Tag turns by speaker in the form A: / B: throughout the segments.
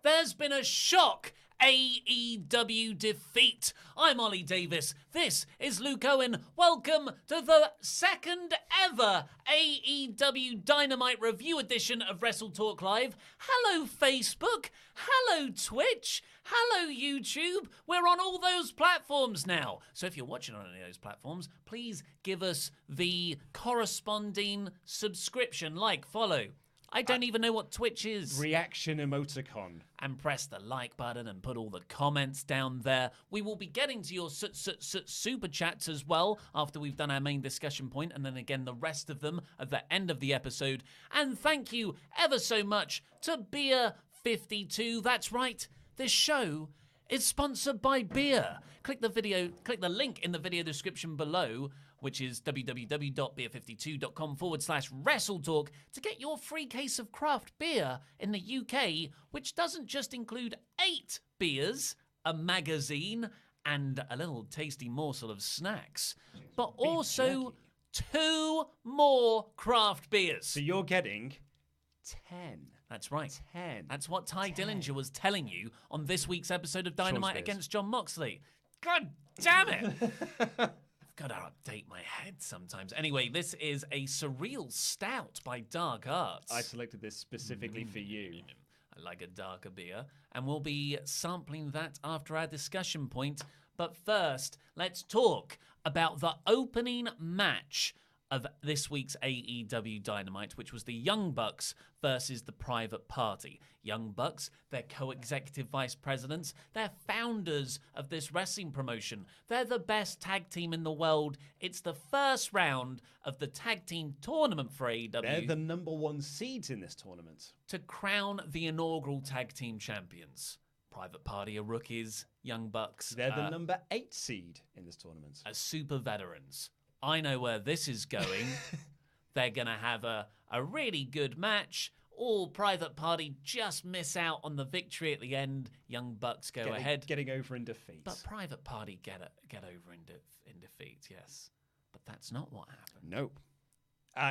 A: there's been a shock AEW defeat. I'm Ollie Davis. This is Luke Owen. Welcome to the second ever AEW Dynamite review edition of WrestleTalk Live. Hello, Facebook. Hello, Twitch. Hello, YouTube. We're on all those platforms now. So if you're watching on any of those platforms, please give us the corresponding subscription, like, follow. I don't even know what Twitch is.
B: Reaction emoticon.
A: And press the like button and put all the comments down there. We will be getting to your super chats as well after we've done our main discussion point, and then again the rest of them at the end of the episode. And thank you ever so much to Beer52. That's right, this show is sponsored by beer. Click the link in the video description below, which is www.beer52.com/WrestleTalk, to get your free case of craft beer in the UK, which doesn't just include 8 beers, a magazine, and a little tasty morsel of snacks, but also 2 more craft beers.
B: So you're getting 10.
A: That's right.
B: 10.
A: That's what Ty Dillinger was telling you on this week's episode of Dynamite against John Moxley. God damn it! I've got to update my head sometimes. Anyway, this is a surreal stout by Dark Arts.
B: I selected this specifically for you.
A: I like a darker beer. And we'll be sampling that after our discussion point. But first, let's talk about the opening match of this week's AEW Dynamite, which was the Young Bucks versus the Private Party. Young Bucks, they're co-executive vice presidents, they're founders of this wrestling promotion. They're the best tag team in the world. It's the first round of the tag team tournament for AEW.
B: They're the number 1 seeds in this tournament.
A: To crown the inaugural tag team champions. Private Party are rookies, Young Bucks.
B: They're the number 8 seed in this tournament.
A: Are super veterans. I know where this is going. They're going to have a really good match. All Private Party just miss out on the victory at the end. Young Bucks go ahead.
B: Getting over in defeat.
A: But Private Party get over in defeat, yes. But that's not what happened.
B: Nope.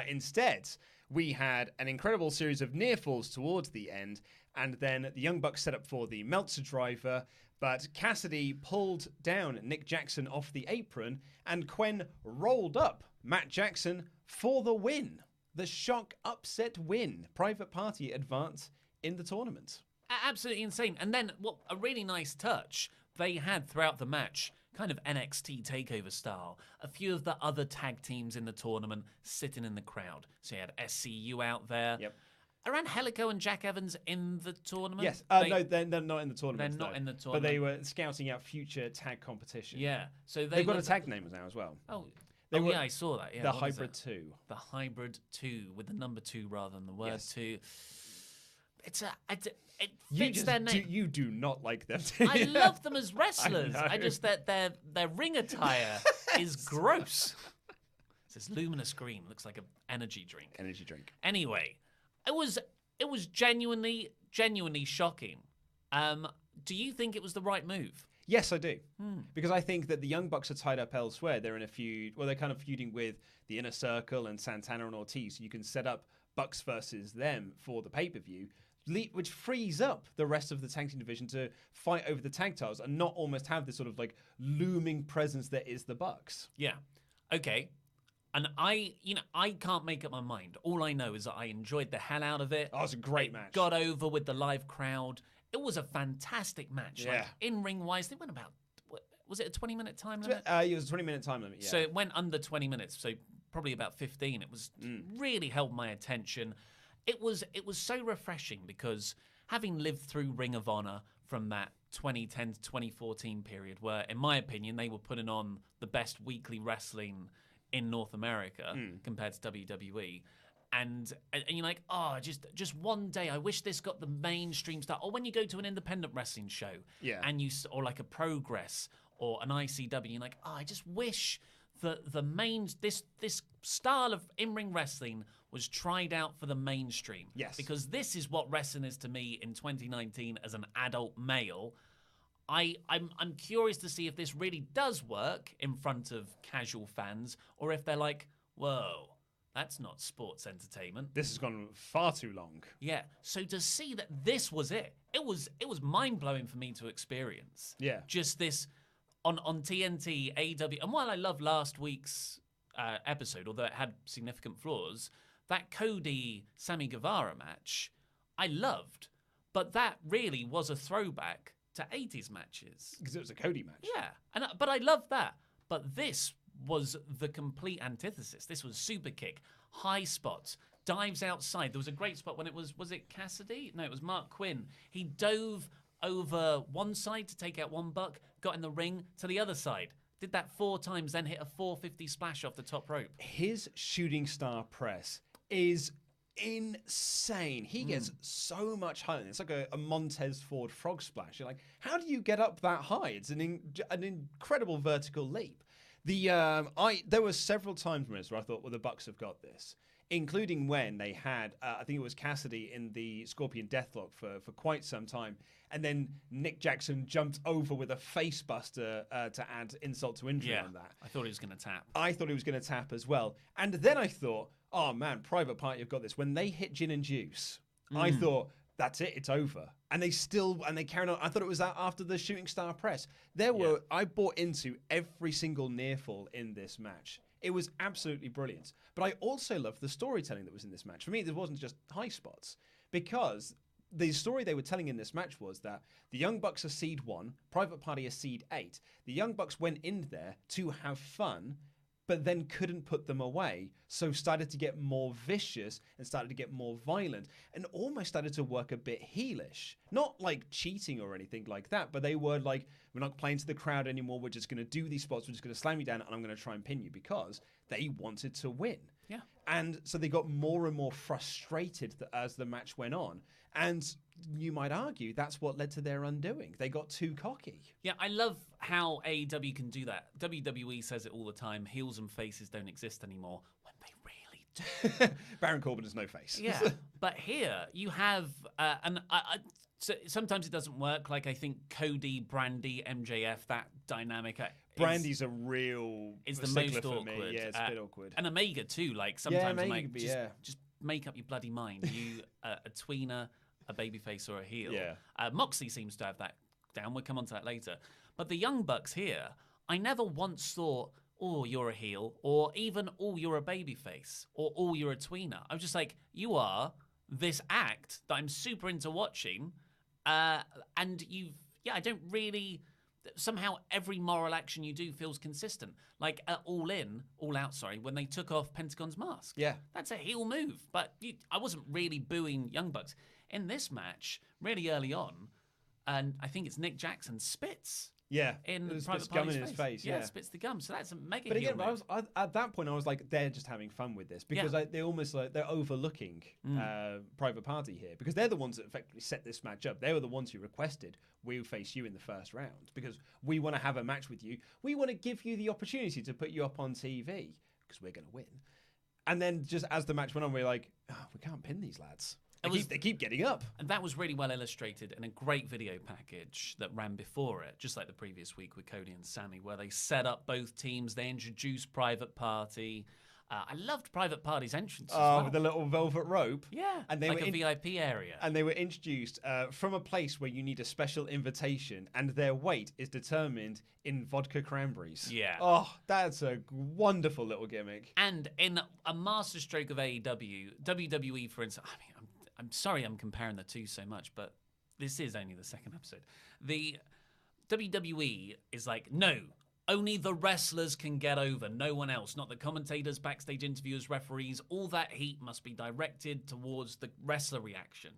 B: Instead, we had an incredible series of near falls towards the end, and then the Young Bucks set up for the Meltzer driver, but Cassidy pulled down Nick Jackson off the apron, and Quen rolled up Matt Jackson for the win. The shock upset win. Private Party advance in the tournament.
A: Absolutely insane. And then, what a really nice touch they had throughout the match, kind of NXT takeover style, a few of the other tag teams in the tournament sitting in the crowd. So you had SCU out there.
B: Yep.
A: Are Angelico and Jack Evans in the tournament?
B: Yes. No, they're not in the tournament.
A: They're not in the tournament.
B: But they were scouting out future tag competition.
A: Yeah. So
B: they've got a tag name now as well.
A: Yeah, I saw that. Yeah,
B: the Hybrid 2.
A: The Hybrid 2, with the number 2 rather than the word 2. It fits their name.
B: You do not like them.
A: I love them as wrestlers. I just that their ring attire is gross. It's this luminous green, looks like an energy drink. Anyway, it was genuinely shocking. Do you think it was the right move?
B: Yes, I do. Because I think that the Young Bucks are tied up elsewhere. They're in a feud. Well, they're kind of feuding with the Inner Circle and Santana and Ortiz. So you can set up Bucks versus them for the pay-per-view, which frees up the rest of the tag team division to fight over the tag titles and not almost have this sort of like looming presence that is the Bucks.
A: Yeah. Okay. And I can't make up my mind. All I know is that I enjoyed the hell out of it.
B: Oh, it was a great match.
A: Got over with the live crowd. It was a fantastic match.
B: Yeah.
A: Like, in-ring wise, they went about, was it a 20-minute time limit?
B: It was a 20-minute time limit, yeah.
A: So it went under 20 minutes, so probably about 15. It was really held my attention. It was so refreshing because having lived through Ring of Honor from that 2010 to 2014 period where, in my opinion, they were putting on the best weekly wrestling in North America compared to WWE. And you're like, oh, just one day, I wish this got the mainstream start. Or when you go to an independent wrestling show, and or like a Progress or an ICW, you're like, oh, I just wish the main this style of in-ring wrestling was tried out for the mainstream.
B: Yes,
A: because this is what wrestling is to me in 2019 as an adult male. I'm curious to see if this really does work in front of casual fans, or if they're like, whoa, that's not sports entertainment.
B: This has gone far too long.
A: Yeah. So to see that this was it was mind blowing for me to experience.
B: Yeah.
A: Just this on TNT, AEW, and while I love last week's episode, although it had significant flaws, that Cody Sammy Guevara match I loved, but that really was a throwback to 80s matches.
B: Because it was a Cody match.
A: Yeah, but I loved that. But this was the complete antithesis. This was super kick, high spots, dives outside. There was a great spot when it was it Cassidy? No, it was Mark Quinn. He dove over one side to take out one buck, got in the ring to the other side. Did that 4 times, then hit a 450 splash off the top rope.
B: His shooting star press is insane. He gets so much higher. It's like a Montez Ford frog splash. You're like, how do you get up that high? It's an incredible vertical leap. There were several times where I thought, well, the Bucks have got this, including when they had, I think it was Cassidy in the Scorpion Deathlock for quite some time, and then Nick Jackson jumped over with a face buster to add insult to injury on that.
A: I thought he was going to tap.
B: I thought he was going to tap as well. And then I thought, oh man, Private Party have got this. When they hit Gin and Juice, I thought, that's it, it's over. And they carried on. I thought it was that after the shooting star press. I bought into every single near fall in this match. It was absolutely brilliant. But I also loved the storytelling that was in this match. For me, there wasn't just high spots, because the story they were telling in this match was that the Young Bucks are seed 1, Private Party are seed 8. The Young Bucks went in there to have fun, but then couldn't put them away, so started to get more vicious and started to get more violent and almost started to work a bit heelish. Not like cheating or anything like that, but they were like, we're not playing to the crowd anymore, we're just going to do these spots, we're just going to slam you down and I'm going to try and pin you, because they wanted to win.
A: Yeah.
B: And so they got more and more frustrated as the match went on. And you might argue that's what led to their undoing. They got too cocky.
A: Yeah, I love how AEW can do that. WWE says it all the time, heels and faces don't exist anymore, when they really do.
B: Baron Corbin has no face.
A: Yeah, but here you have, so sometimes it doesn't work. Like I think Cody, Brandy, MJF, that dynamic.
B: Brandy's a real
A: is the most awkward.
B: Me. Yeah, it's a bit awkward.
A: And Omega too. Like sometimes I'm like,
B: Omega,
A: just make up your bloody mind. You a tweener, a babyface, or a heel.
B: Yeah.
A: Moxley seems to have that down. We'll come on to that later. But the Young Bucks here, I never once thought, oh, you're a heel, or even, oh, you're a babyface, or oh, you're a tweener. I was just like, you are this act that I'm super into watching, and I don't really, somehow every moral action you do feels consistent. Like at All Out, when they took off Pentagon's mask.
B: Yeah.
A: That's a heel move, but I wasn't really booing Young Bucks. In this match, really early on, and I think it's Nick Jackson spits.
B: Yeah,
A: in
B: Private Party's in his face. Yeah,
A: spits the gum. So that's a mega.
B: But again,
A: move.
B: at that point, I was like, they're just having fun with this, because they're almost like they're overlooking Private Party here, because they're the ones that effectively set this match up. They were the ones who requested, we'll face you in the first round because we want to have a match with you. We want to give you the opportunity to put you up on TV because we're going to win. And then just as the match went on, we're like, oh, we can't pin these lads. They keep getting up.
A: And that was really well illustrated in a great video package that ran before it, just like the previous week with Cody and Sammy, where they set up both teams. They introduced Private Party. I loved Private Party's entrance as well.
B: With the little velvet rope.
A: Yeah,
B: and they
A: like
B: were
A: a VIP area.
B: And they were introduced from a place where you need a special invitation, and their weight is determined in vodka cranberries.
A: Yeah.
B: Oh, that's a wonderful little gimmick.
A: And in a masterstroke of AEW, WWE, for instance, I mean, I'm sorry I'm comparing the two so much, but this is only the second episode. The WWE is like, no, only the wrestlers can get over, no one else, not the commentators, backstage interviewers, referees. All that heat must be directed towards the wrestler reaction.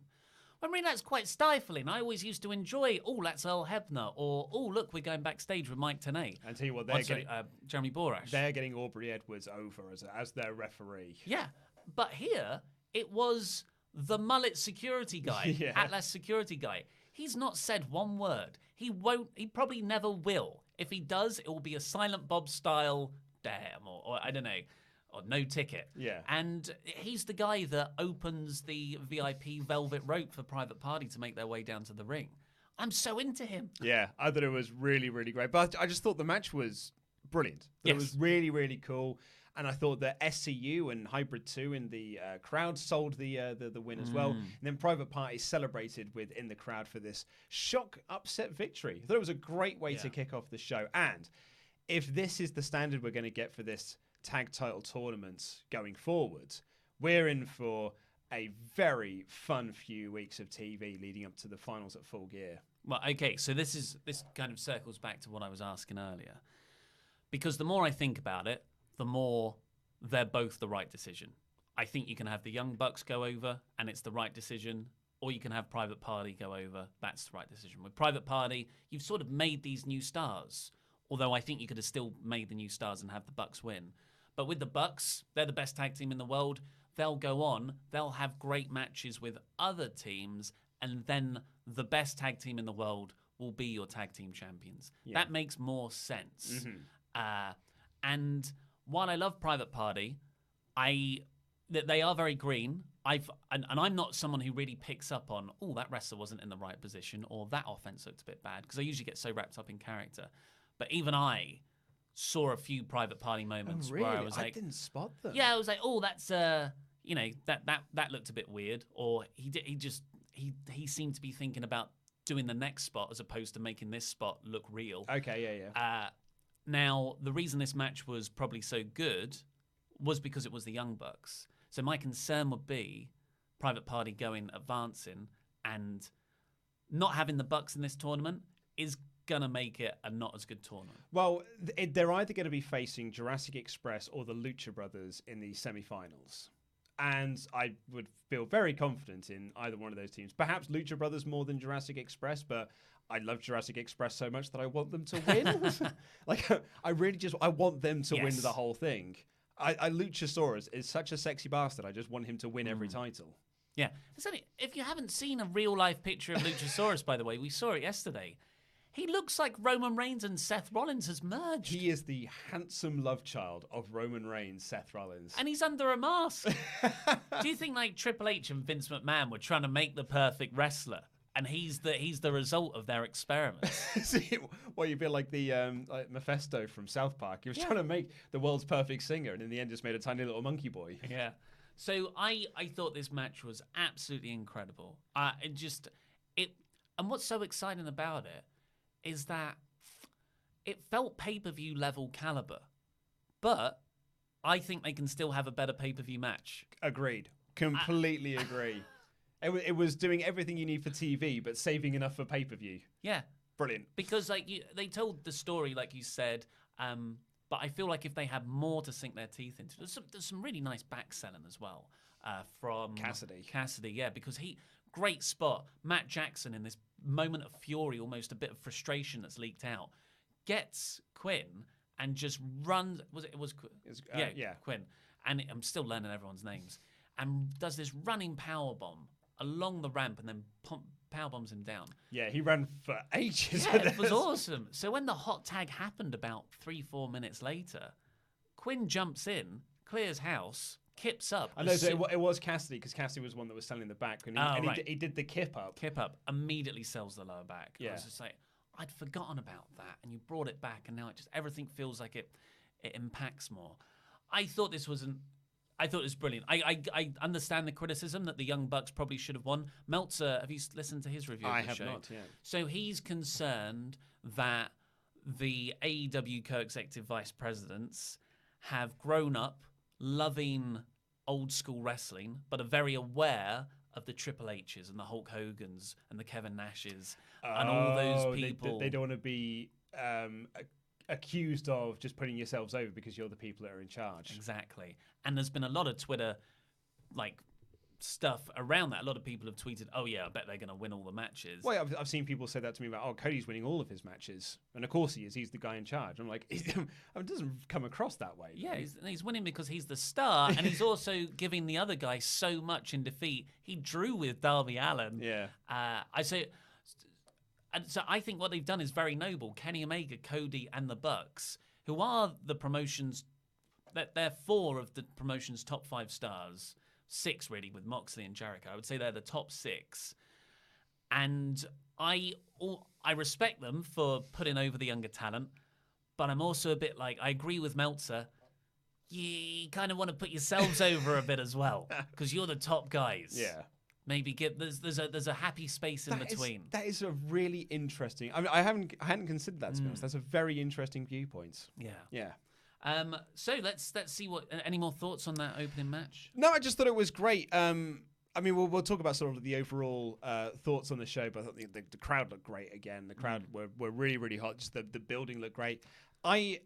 A: I mean, that's quite stifling. I always used to enjoy, oh, that's Earl Hebner, or, oh, look, we're going backstage with Mike Tenay.
B: And tell you what, they're getting
A: Jeremy Borash.
B: They're getting Aubrey Edwards over as their referee.
A: Yeah, but here it was the mullet security guy, Atlas security guy. He's not said one word. He won't. He probably never will. If he does, it will be a Silent Bob style damn, or I don't know, or no ticket.
B: Yeah.
A: And he's the guy that opens the VIP velvet rope for Private Party to make their way down to the ring. I'm so into him.
B: Yeah, I thought it was really, really great. But I just thought the match was brilliant. It was really, really cool. And I thought that SCU and Hybrid 2 in the crowd sold the win as well. And then Private Party celebrated in the crowd for this shock upset victory. I thought it was a great way to kick off the show. And if this is the standard we're going to get for this tag title tournament going forward, we're in for a very fun few weeks of TV leading up to the finals at Full Gear.
A: Well, okay, so this kind of circles back to what I was asking earlier. Because the more I think about it, the more they're both the right decision. I think you can have the Young Bucks go over, and it's the right decision, or you can have Private Party go over. That's the right decision. With Private Party, you've sort of made these new stars, although I think you could have still made the new stars and have the Bucks win. But with the Bucks, they're the best tag team in the world. They'll go on, they'll have great matches with other teams, and then the best tag team in the world will be your tag team champions. Yeah. That makes more sense. And while I love Private Party, they are very green. And I'm not someone who really picks up on, oh, that wrestler wasn't in the right position, or that offense looked a bit bad, because I usually get so wrapped up in character. But even I saw a few Private Party moments where I was like,
B: I didn't spot them.
A: Yeah, I was like, oh, that's that looked a bit weird, or he seemed to be thinking about doing the next spot as opposed to making this spot look real.
B: Okay, yeah.
A: Now, the reason this match was probably so good was because it was the Young Bucks. So my concern would be Private Party advancing, and not having the Bucks in this tournament is going to make it a not as good tournament.
B: Well, they're either going to be facing Jurassic Express or the Lucha Brothers in the semi-finals. And I would feel very confident in either one of those teams. Perhaps Lucha Brothers more than Jurassic Express, but I love Jurassic Express so much that I want them to win. I want them to win the whole thing. Luchasaurus is such a sexy bastard. I just want him to win every title.
A: Yeah. If you haven't seen a real-life picture of Luchasaurus, by the way, we saw it yesterday. He looks like Roman Reigns and Seth Rollins has merged.
B: He is the handsome love child of Roman Reigns, Seth Rollins.
A: And he's under a mask. Do you think like Triple H and Vince McMahon were trying to make the perfect wrestler? And he's the result of their experiments.
B: Well, you'd be like the like Mephisto from South Park. He was trying to make the world's perfect singer, and in the end just made a tiny little monkey boy.
A: Yeah. So I thought this match was absolutely incredible. And what's so exciting about it is that it felt pay-per-view level caliber, but I think they can still have a better pay-per-view match.
B: Agreed. Completely agree. It was doing everything you need for TV, but saving enough for pay-per-view.
A: Yeah.
B: Brilliant.
A: Because they told the story, like you said, but I feel like if they had more to sink their teeth into, there's some really nice back selling as well from Cassidy, yeah, because great spot. Matt Jackson in this moment of fury, almost a bit of frustration that's leaked out, gets Quinn and just runs. Quinn. And I'm still learning everyone's names. And does this running powerbomb along the ramp and then powerbombs him down.
B: Yeah, he ran for ages.
A: Yeah, it was awesome. So when the hot tag happened about 3-4 minutes later, Quinn jumps in, clears house, kips up.
B: I know, so it was Cassidy, because Cassidy was one that was selling the back. And he did the kip up.
A: Kip up, immediately sells the lower back.
B: Yeah.
A: I was just like, I'd forgotten about that, and you brought it back, and now everything feels like it impacts more. I thought this was brilliant. I understand the criticism that the Young Bucks probably should have won. Meltzer, have you listened to his review of the show?
B: I have not, yeah.
A: So he's concerned that the AEW co-executive vice presidents have grown up loving old school wrestling, but are very aware of the Triple H's and the Hulk Hogan's and the Kevin Nash's and all those people.
B: They don't want to be accused of just putting yourselves over because you're the people that are in charge.
A: Exactly. And there's been a lot of Twitter stuff around that. A lot of people have tweeted, oh yeah, I bet they're going to win all the matches.
B: Well, I've seen people say that to me about, oh, Cody's winning all of his matches. And of course he is. He's the guy in charge. I'm like, it doesn't come across that way.
A: Yeah, he's winning because he's the star, and he's also giving the other guy so much in defeat. He drew with Darby Allin.
B: Yeah.
A: So I think what they've done is very noble. Kenny Omega, Cody, and the Bucks, who are the promotion's, they're 4 of the promotion's top 5 stars. 6 really, with Moxley and Jericho. I would say they're the top 6. And I respect them for putting over the younger talent, but I'm also a bit like, I agree with Meltzer. you kind of want to put yourselves over a bit as well because you're the top guys.
B: Yeah.
A: Maybe there's a happy space in between.
B: That is a really interesting. I mean, I hadn't considered that, to be honest. That's a very interesting viewpoint.
A: Yeah.
B: Yeah.
A: So let's see what. Any more thoughts on that opening match?
B: No, I just thought it was great. I mean, we'll talk about sort of the overall thoughts on the show, but I thought the crowd looked great again. The crowd were really, really hot. Just the building looked great. My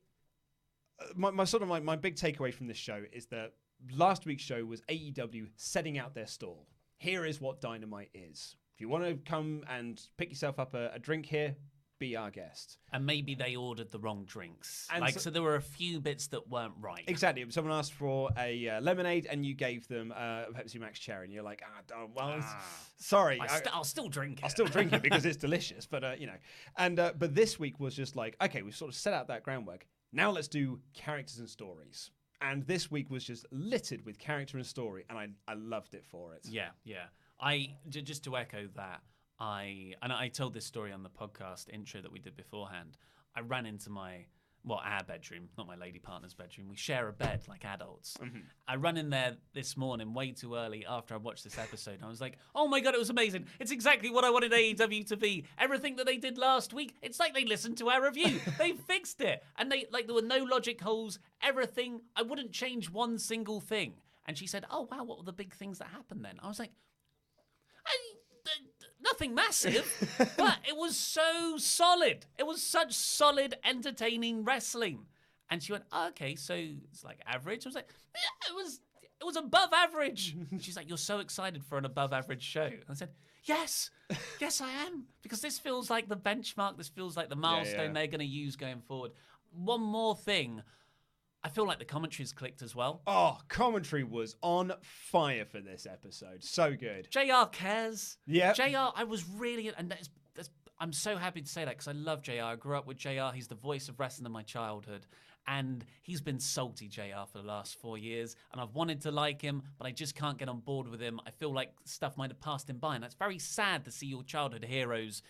B: big takeaway from this show is that last week's show was AEW setting out their stall. Here is what Dynamite is. If you want to come and pick yourself up a drink here, be our guest.
A: And maybe they ordered the wrong drinks.
B: And
A: so there were a few bits that weren't right.
B: Exactly. Someone asked for a lemonade and you gave them a Pepsi Max Cherry. And you're like, sorry.
A: I'll still drink it.
B: I'll still drink it because it's delicious. But, you know. And but this week was just like, okay, we've sort of set out that groundwork. Now let's do characters and stories. And this week was just littered with character and story, and I loved it for it.
A: Yeah. Just to echo that, I told this story on the podcast intro that we did beforehand. I ran into our bedroom, not my lady partner's bedroom. We share a bed like adults. Mm-hmm. I ran in there this morning way too early after I watched this episode. And I was like, oh my God, it was amazing. It's exactly what I wanted AEW to be. Everything that they did last week, it's like they listened to our review. They fixed it. And there were no logic holes, everything. I wouldn't change one single thing. And she said, oh wow, what were the big things that happened then? I was like, nothing massive, but it was so solid. It was such solid, entertaining wrestling. And she went, oh, okay, so it's like average. I was like, yeah, it was above average. And she's like, you're so excited for an above average show. And I said, yes, I am. Because this feels like the benchmark. This feels like the milestone they're going to use going forward. One more thing. I feel like the commentary's clicked as well.
B: Oh, commentary was on fire for this episode. So good.
A: JR cares.
B: Yeah.
A: JR, I was really... And I'm so happy to say that because I love JR. I grew up with JR. He's the voice of wrestling in my childhood. And he's been salty JR for the last 4 years. And I've wanted to like him, but I just can't get on board with him. I feel like stuff might have passed him by. And that's very sad to see your childhood heroes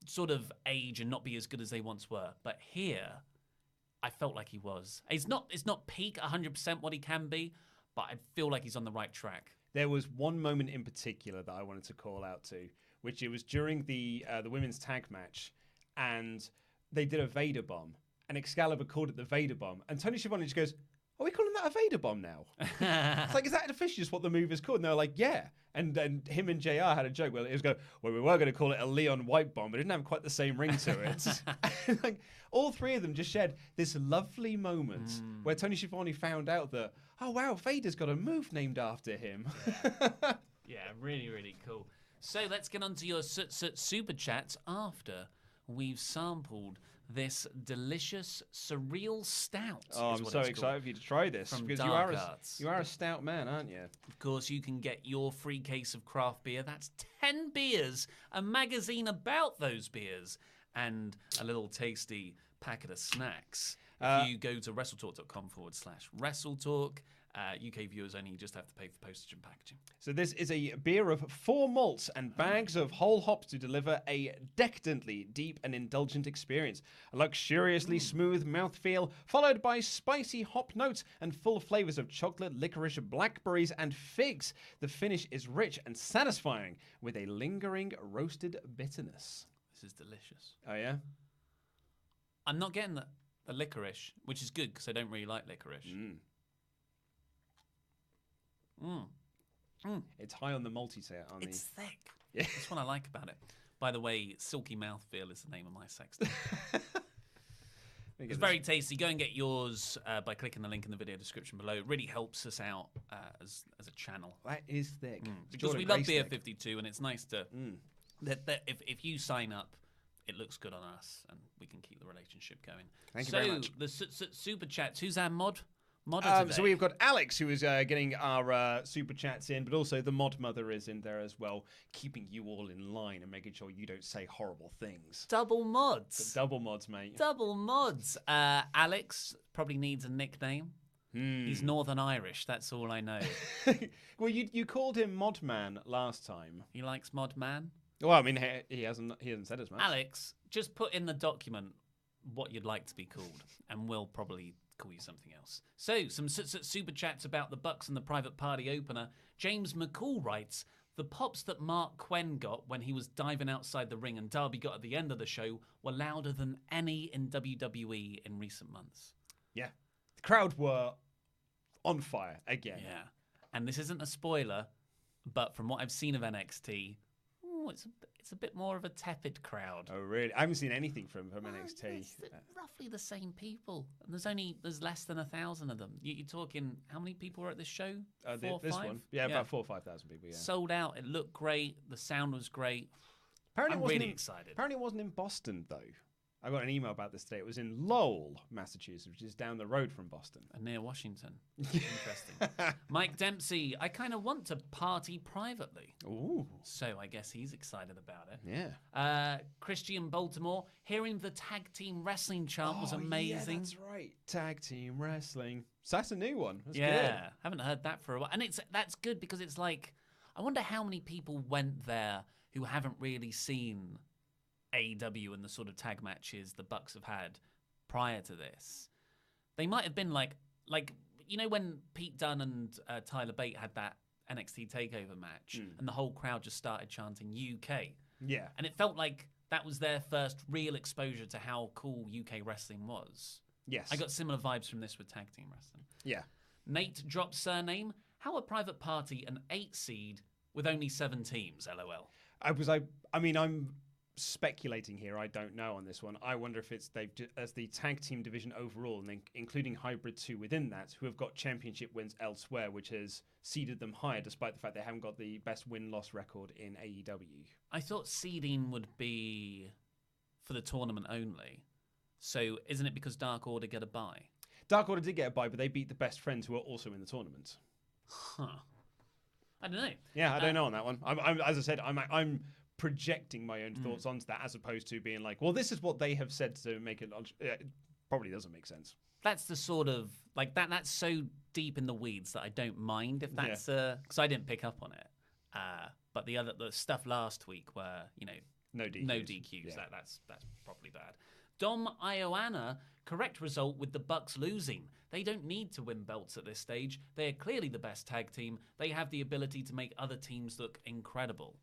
A: sort of age and not be as good as they once were. But here... I felt like he was. It's not peak 100% what he can be, but I feel like he's on the right track.
B: There was one moment in particular that I wanted to call out to, which it was during the women's tag match, and they did a Vader bomb, and Excalibur called it the Vader bomb, and Tony Schiavone just goes, are we calling that a Vader bomb now? It's like, is that officially just what the move is called? And they're like, yeah. And then him and JR had a joke where it was we were going to call it a Leon White bomb, but it didn't have quite the same ring to it. And like, all three of them just shared this lovely moment where Tony Schiavone found out that, oh wow, Vader's got a move named after him.
A: Yeah, really, really cool. So let's get on to your super chats after we've sampled this delicious surreal stout.
B: Oh, I'm so excited for you to try this
A: from
B: because you are a stout man, aren't you?
A: Of course, you can get your free case of craft beer. That's 10 beers, a magazine about those beers, and a little tasty packet of snacks. If you go to WrestleTalk.com/WrestleTalk, UK viewers only, you just have to pay for postage and packaging.
B: So this is a beer of 4 malts and bags of whole hops to deliver a decadently deep and indulgent experience. A luxuriously smooth mouthfeel, followed by spicy hop notes and full flavors of chocolate, licorice, blackberries, and figs. The finish is rich and satisfying with a lingering roasted bitterness.
A: This is delicious.
B: Oh, yeah?
A: I'm not getting the licorice, which is good because I don't really like licorice.
B: It's high on the malty set, aren't
A: It's thick.
B: Yeah.
A: That's what I like about it. By the way, Silky Mouthfeel is the name of my sex toy. It's very tasty. Go and get yours by clicking the link in the video description below. It really helps us out as a channel.
B: That is thick.
A: Because we love Beer 52, and it's nice to... that if you sign up, it looks good on us, and we can keep the relationship going.
B: Thank you very much.
A: So, the super chats. Who's our modder today?
B: So we've got Alex, who is getting our super chats in, but also the mod mother is in there as well, keeping you all in line and making sure you don't say horrible things.
A: Double mods.
B: Double mods, mate.
A: Double mods. Alex probably needs a nickname. He's Northern Irish, that's all I know.
B: Well, you called him Modman last time.
A: He likes Modman?
B: Well, I mean, he hasn't said as much.
A: Alex, just put in the document what you'd like to be called, and we'll probably call you something else. So, some super chats about the Bucks and the Private Party opener. James McCall writes, the pops that Mark Quinn got when he was diving outside the ring and Darby got at the end of the show were louder than any in WWE in recent months.
B: Yeah. The crowd were on fire again.
A: Yeah. And this isn't a spoiler, but from what I've seen of NXT, it's a bit more of a tepid crowd.
B: Oh, really? I haven't seen anything from NXT.
A: It's roughly the same people. And there's less than 1,000 of them. You're talking, how many people were at this show? 4 or 5?
B: This one? Yeah, about 4,000 or 5,000 people, yeah.
A: Sold out. It looked great. The sound was great.
B: Apparently
A: I'm really excited.
B: Apparently it wasn't in Boston, though. I got an email about this today. It was in Lowell, Massachusetts, which is down the road from Boston.
A: Near Washington. Interesting. Mike Dempsey, I kind of want to party privately.
B: Ooh.
A: So I guess he's excited about it.
B: Yeah.
A: Christian Baltimore, hearing the tag team wrestling chant was amazing.
B: Yeah, that's right. Tag team wrestling. So that's a new one. That's
A: good.
B: Yeah.
A: Haven't heard that for a while. And that's good because it's like, I wonder how many people went there who haven't really seen AEW and the sort of tag matches the Bucks have had prior to this. They might have been like you know when Pete Dunne and Tyler Bate had that NXT TakeOver match and the whole crowd just started chanting UK.
B: Yeah.
A: And it felt like that was their first real exposure to how cool UK wrestling was.
B: Yes.
A: I got similar vibes from this with tag team wrestling.
B: Yeah.
A: Nate dropped surname. How a Private Party an 8 seed with only 7 teams, LOL.
B: I mean, I'm speculating here. I don't know on this one. I wonder if it's as the tag team division overall, and then including Hybrid 2 within that, who have got championship wins elsewhere, which has seeded them higher, despite the fact they haven't got the best win-loss record in AEW.
A: I thought seeding would be for the tournament only. So isn't it because Dark Order get a bye?
B: Dark Order did get a bye, but they beat the Best Friends, who are also in the tournament.
A: Huh. I don't know.
B: Yeah, I don't know on that one. I'm as I said, I'm projecting my own thoughts onto that, as opposed to being like, well, this is what they have said to make it. It probably doesn't make sense.
A: That's the sort of like that. That's so deep in the weeds that I don't mind if that's because I didn't pick up on it. But the stuff last week where
B: no DQs.
A: Yeah. That's probably bad. Dom Ioana, correct result with the Bucks losing. They don't need to win belts at this stage. They are clearly the best tag team. They have the ability to make other teams look incredible.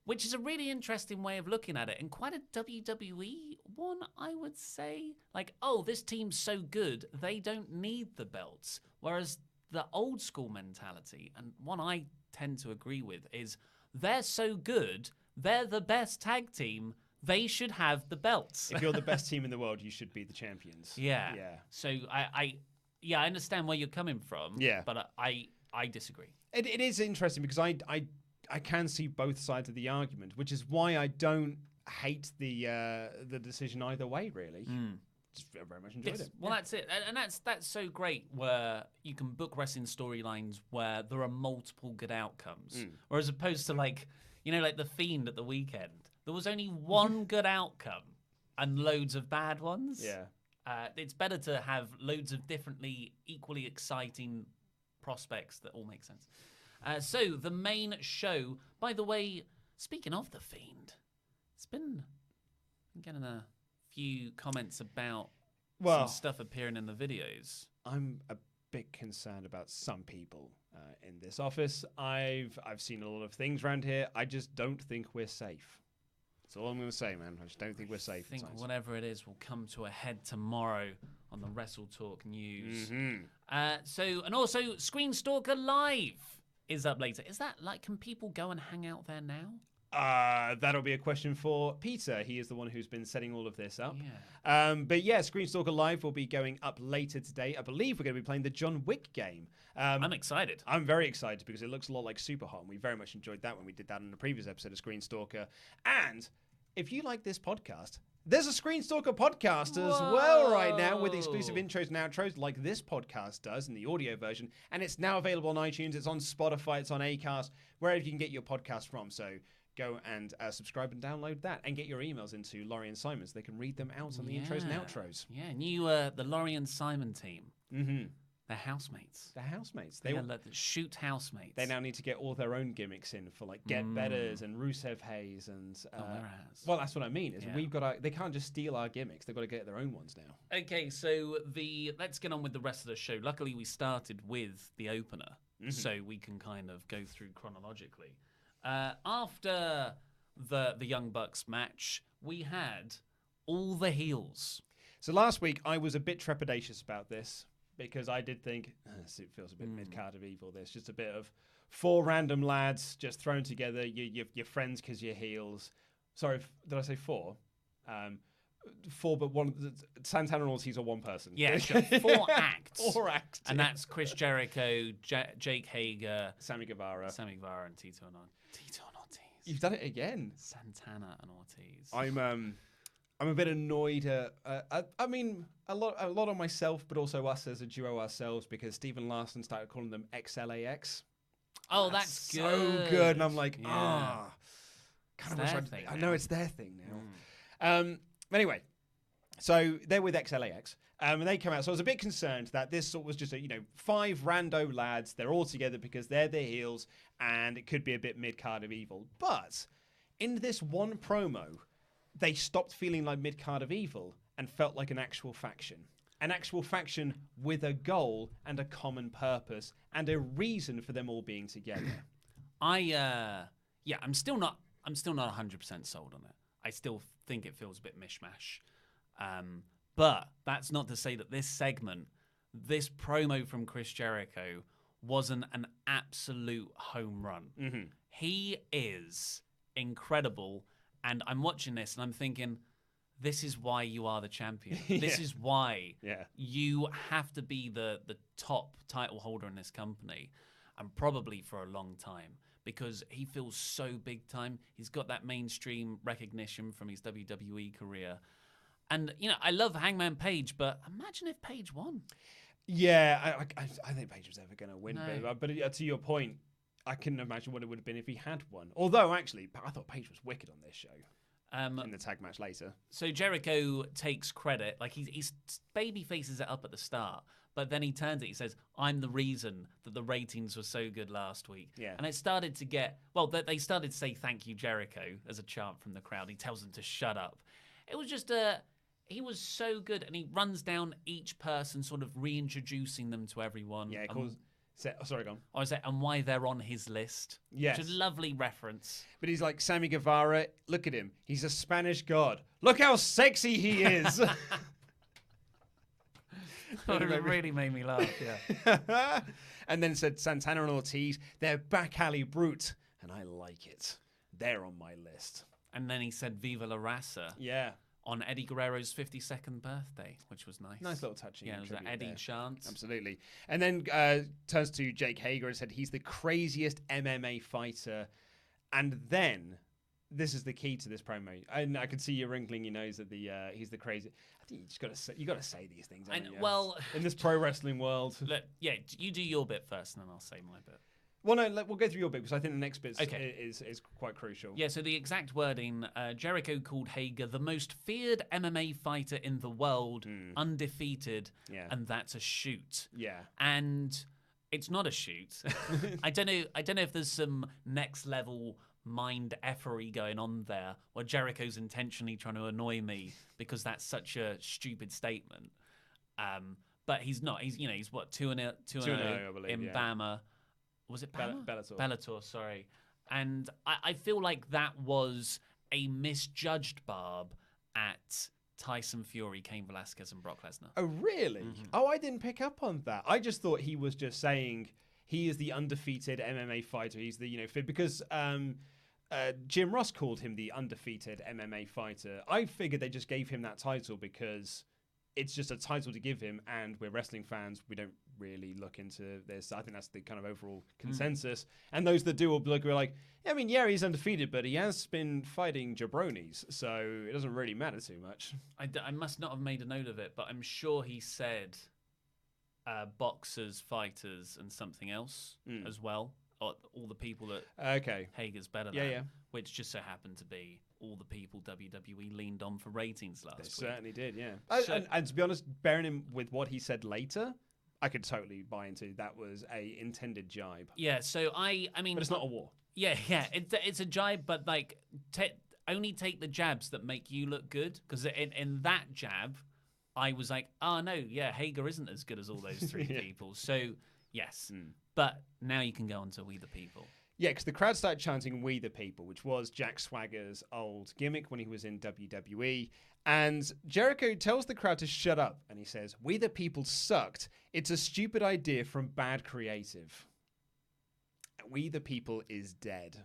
A: Which is a really interesting way of looking at it, and quite a WWE one, I would say. Like, oh, this team's so good, they don't need the belts. Whereas the old school mentality, and one I tend to agree with, is they're so good, they're the best tag team, they should have the belts.
B: If you're the best team in the world, you should be the champions.
A: Yeah. So I understand where you're coming from.
B: Yeah.
A: But I disagree.
B: It is interesting because I can see both sides of the argument, which is why I don't hate the decision either way, really. Just very much enjoyed it.
A: Well, that's it. And that's so great where you can book wrestling storylines where there are multiple good outcomes. Or as opposed to like The Fiend at the weekend. There was only one good outcome and loads of bad ones.
B: Yeah.
A: It's better to have loads of differently, equally exciting prospects that all make sense. So the main show, by the way, speaking of The Fiend, I'm getting a few comments about some stuff appearing in the videos.
B: I'm a bit concerned about some people in this office. I've seen a lot of things around here. I just don't think we're safe. That's all I'm going to say, man. I just don't think we're safe.
A: I think whatever it is will come to a head tomorrow on the WrestleTalk news. And also Screenstalker Live is up later. Is that like, can people go and hang out there now?
B: That'll be a question for Peter. He is the one who's been setting all of this up.
A: Yeah.
B: But yeah, Screenstalker Live will be going up later today. I believe we're going to be playing the John Wick game.
A: I'm excited.
B: I'm very excited because it looks a lot like Super Hot, and we very much enjoyed that when we did that in the previous episode of Screenstalker. And if you like this podcast, there's a Screenstalker podcast as well right now with exclusive intros and outros like this podcast does in the audio version. And it's now available on iTunes. It's on Spotify. It's on Acast, wherever you can get your podcast from. So go and subscribe and download that and get your emails into Laurie and Simon so they can read them out on the intros and outros.
A: Yeah, new the Laurie and Simon team. They're housemates.
B: They're housemates.
A: They are shoot housemates.
B: They now need to get all their own gimmicks in for like Get Betters and Rusev Hayes and. Well, that's what I mean. Is they can't just steal our gimmicks. They've got to get their own ones now.
A: Okay, so let's get on with the rest of the show. Luckily, we started with the opener, so we can kind of go through chronologically. After the Young Bucks match, we had all the heels.
B: So last week, I was a bit trepidatious about this. Because I did think, it feels a bit mid-card of evil. There's just a bit of 4 random lads just thrown together. You're friends because you're heels. Sorry, did I say 4? 4, but one. Santana and Ortiz are one person.
A: Yeah, sure. 4 acts.
B: 4 acts.
A: And that's Chris Jericho, Jake Hager,
B: Sammy Guevara,
A: and Tito and Ortiz.
B: You've done it again.
A: Santana and Ortiz.
B: I'm a bit annoyed. I mean, a lot on myself, but also us as a duo ourselves, because Stephen Larson started calling them XLAX.
A: Oh, that's good.
B: So good, and I'm like, kind of wish I know it's their thing now. Anyway, so they're with XLAX, and they come out. So I was a bit concerned that this sort was just 5 rando lads. They're all together because they're the heels, and it could be a bit mid-card of evil. But in this one promo, they stopped feeling like mid-card of evil and felt like an actual faction. An actual faction with a goal and a common purpose and a reason for them all being together.
A: I'm still not 100% sold on it. I still think it feels a bit mishmash. But that's not to say that this promo from Chris Jericho wasn't an absolute home run. Mm-hmm. He is incredible. And I'm watching this and I'm thinking, this is why you are the champion. This is why you have to be the top title holder in this company, and probably for a long time, because he feels so big time. He's got that mainstream recognition from his WWE career. And, I love Hangman Page, but imagine if Page won.
B: Yeah, I think Page was ever going to win. No. But to your point, I couldn't imagine what it would have been if he had won. Although, actually, I thought Page was wicked on this show. In the tag match later.
A: So Jericho takes credit. Like, he's baby faces it up at the start. But then he turns it. He says, I'm the reason that the ratings were so good last week. Yeah. And it started to get... Well, they started to say, thank you, Jericho, as a chant from the crowd. He tells them to shut up. It was just he was so good. And he runs down each person, sort of reintroducing them to everyone.
B: Yeah, sorry, go on.
A: I was and why they're on his list.
B: Yes.
A: Which is a lovely reference.
B: But he's like, Sammy Guevara, look at him. He's a Spanish god. Look how sexy he is.
A: It really made me laugh, yeah.
B: And then said Santana and Ortiz, they're back alley brute. And I like it. They're on my list.
A: And then he said Viva La Raza.
B: Yeah.
A: On Eddie Guerrero's 52nd birthday, which was nice.
B: Nice little touching.
A: Yeah, it was an Eddie chant.
B: Absolutely. And then turns to Jake Hager and said he's the craziest MMA fighter. And then, this is the key to this promo. And I can see you wrinkling your nose at the he's the crazy. I think you got to say these things.
A: Well,
B: in this pro wrestling world.
A: Look, yeah, you do your bit first, and then I'll say my bit.
B: Well, no, we'll go through your bit, because I think the next bit is quite crucial.
A: Yeah, so the exact wording, Jericho called Hager the most feared MMA fighter in the world, undefeated, and that's a shoot.
B: Yeah.
A: And it's not a shoot. I don't know if there's some next level mind effery going on there, where Jericho's intentionally trying to annoy me because that's such a stupid statement. But he's not. He's what, 2-0 in Bama. Was it Bellator, sorry. And I feel like that was a misjudged barb at Tyson Fury, Cain Velasquez, and Brock Lesnar.
B: Oh, really? Mm-hmm. Oh, I didn't pick up on that. I just thought he was just saying he is the undefeated MMA fighter. He's the, because Jim Ross called him the undefeated MMA fighter. I figured they just gave him that title because it's just a title to give him, and we're wrestling fans. We don't really look into this. I think that's the kind of overall consensus. And those that do will look, we're like, he's undefeated, but he has been fighting jabronis, so it doesn't really matter too much.
A: I must not have made a note of it, but I'm sure he said boxers, fighters, and something else as well. All the people that Hager's better than, which just so happened to be all the people WWE leaned on for ratings last week.
B: They certainly did, yeah. And to be honest, bearing in with what he said later, I could totally buy into that was a intended jibe.
A: Yeah, so I mean...
B: But it's not a war.
A: Yeah, it's a jibe, but like only take the jabs that make you look good. Because in that jab, I was like, oh no, yeah, Hager isn't as good as all those three people. So yes, but now you can go on to We the People.
B: Yeah, because the crowd started chanting "We the People," which was Jack Swagger's old gimmick when he was in WWE. And Jericho tells the crowd to shut up, and he says, "We the People sucked. It's a stupid idea from bad creative. We the People is dead."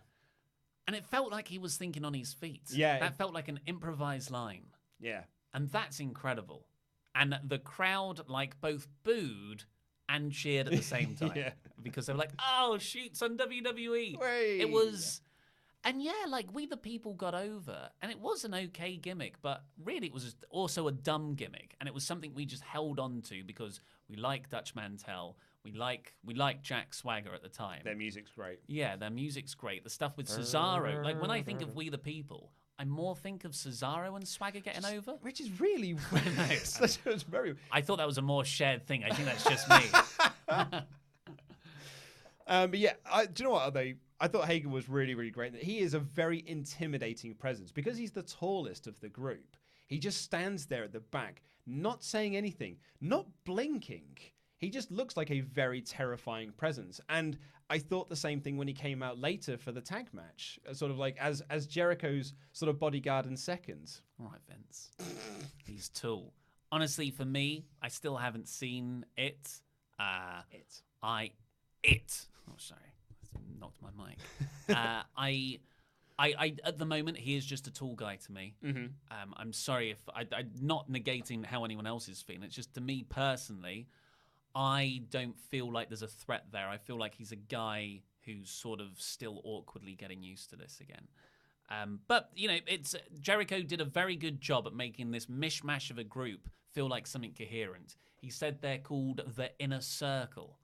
A: And it felt like he was thinking on his feet.
B: Yeah.
A: That felt like an improvised line.
B: Yeah.
A: And that's incredible. And the crowd like both booed and cheered at the same time.
B: Yeah.
A: Because they were like, oh, shoots on WWE.
B: Way.
A: It was... And yeah, like We the People got over, and it was an okay gimmick, but really it was also a dumb gimmick, and it was something we just held on to because we like Dutch Mantel, we like Jack Swagger at the time.
B: Their music's great.
A: Yeah, their music's great. The stuff with Cesaro, like when I think of We the People, I more think of Cesaro and Swagger getting over.
B: Which is really weird. It's very...
A: I thought that was a more shared thing. I think that's just me.
B: But yeah, do you know what, though? I thought Hager was really, really great. He is a very intimidating presence because he's the tallest of the group. He just stands there at the back, not saying anything, not blinking. He just looks like a very terrifying presence. And I thought the same thing when he came out later for the tag match, sort of like as Jericho's sort of bodyguard in seconds.
A: All right, Vince. He's tall. Honestly, for me, I still haven't seen it. Oh, sorry. Knocked my mic. I at the moment, he is just a tall guy to me.
B: Mm-hmm.
A: I'm sorry if I'm not negating how anyone else is feeling. It's just to me personally, I don't feel like there's a threat there. I feel like he's a guy who's sort of still awkwardly getting used to this again. But you know, Jericho did a very good job at making this mishmash of a group feel like something coherent. He said they're called the Inner Circle.